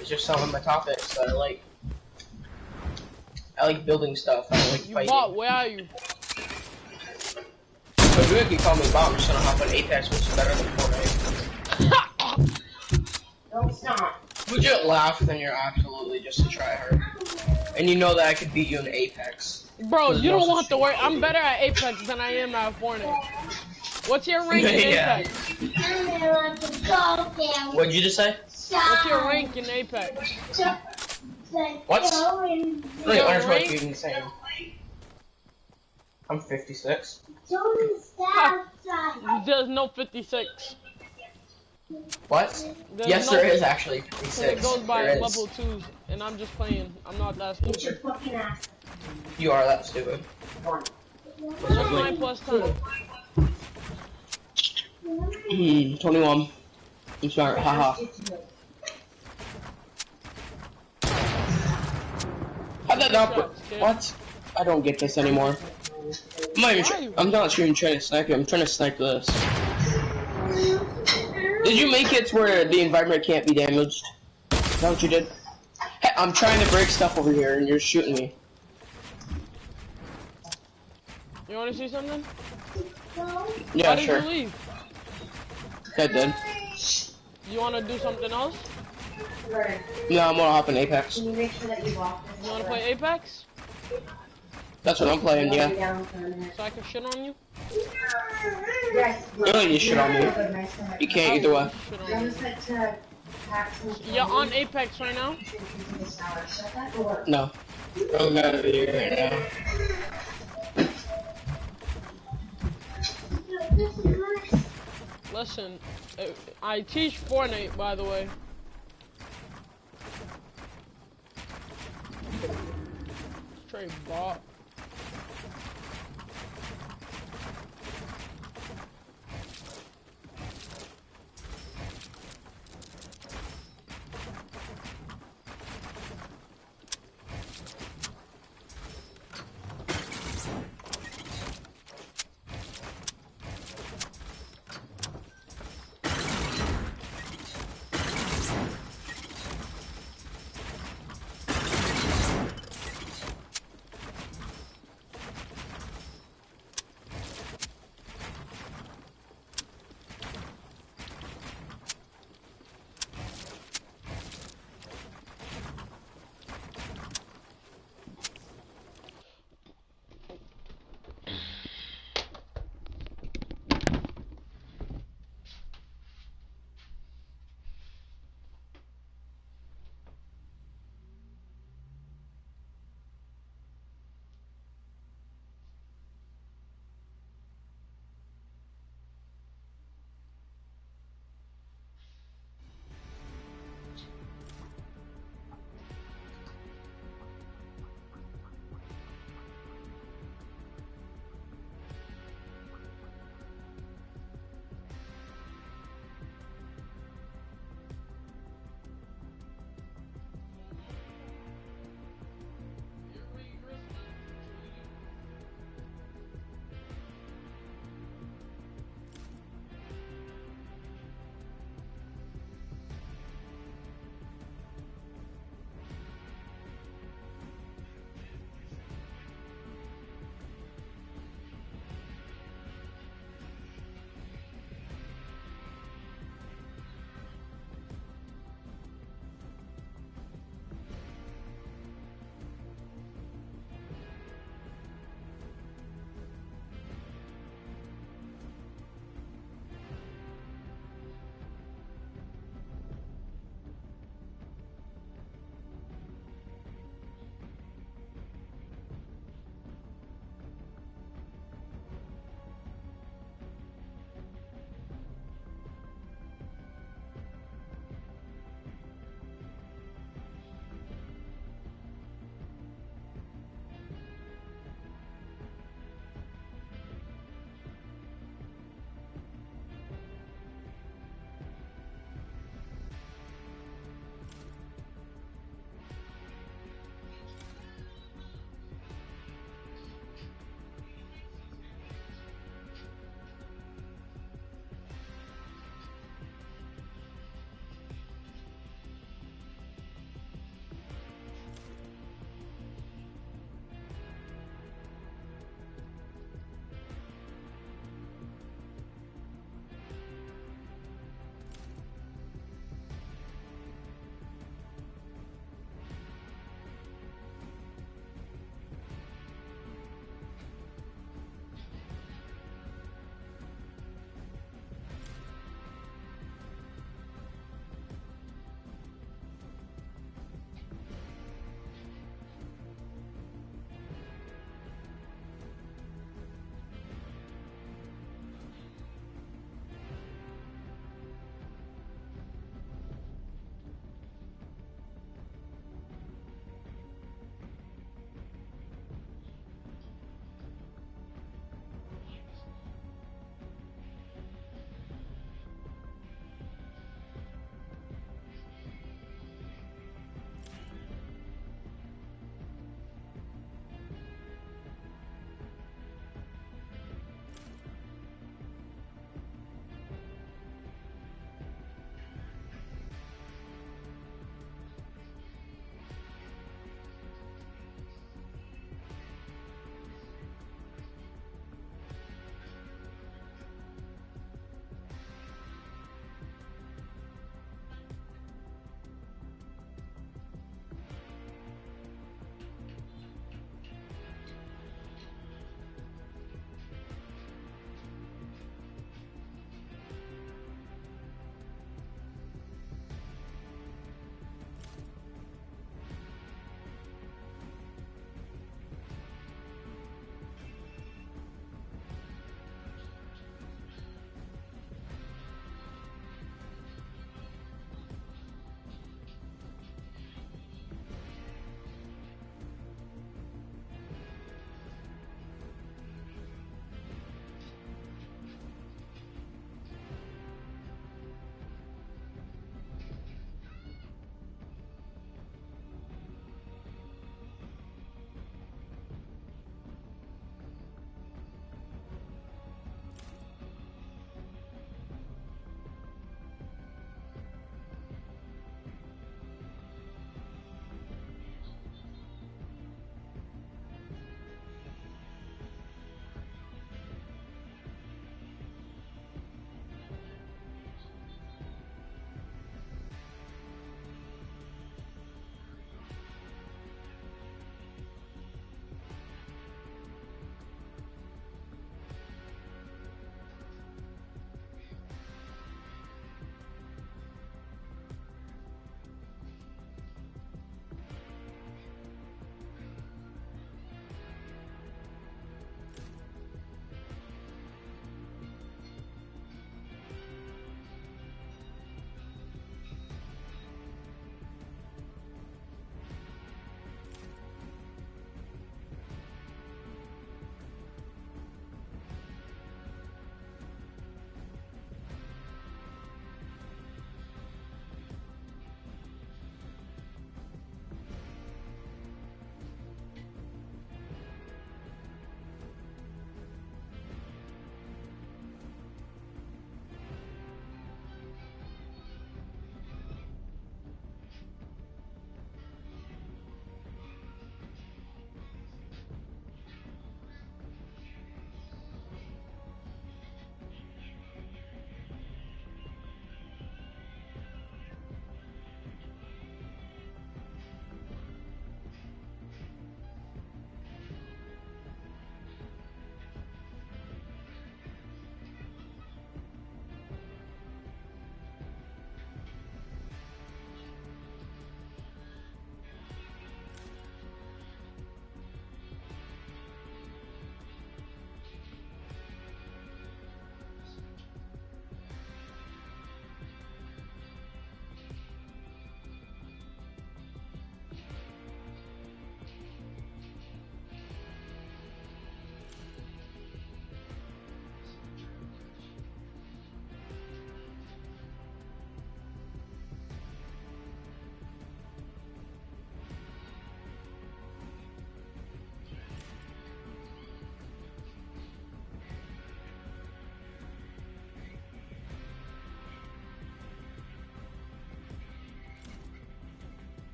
It's just some of my topics that I like. I like building stuff, I don't like You fighting. bot, where are you? So good if you call me bomb, I'm just gonna hop on Apex, which is better than Fortnite. No, it's not. Would you laugh, then you're absolutely just a tryhard. And you know that I could beat you in Apex. Bro, you don't want to worry. I'm better at Apex than I am at Fortnite. What's your rank in Yeah. Apex? What'd you just say? What's your rank in Apex? What? I don't Your understand what rank? you're even saying. I'm 56. There's no 56. What? There's Yes, no, there is actually It 56. goes by There is. level 2s, and I'm just playing. I'm not that stupid. You are that stupid. What's 9 plus 10? 21. I'm smart, haha. How'd that not put? What? I don't get this anymore. I'm not even trying to snipe you, I'm trying to snipe this. Did you make it where the environment can't be damaged? Is that what you did? Hey, I'm trying to break stuff over here and you're shooting me. You wanna see something? Yeah, Why did sure. you leave? I did. You wanna do something else? No, I'm gonna hop in Apex. You wanna play Apex? That's what I'm playing, yeah. So I can shit on you? You don't need to shit on me. You can't either way. Shit on you. You're on Apex right now? No. I'm out of here right now. Listen, I teach Fortnite, by the way. Straight bot.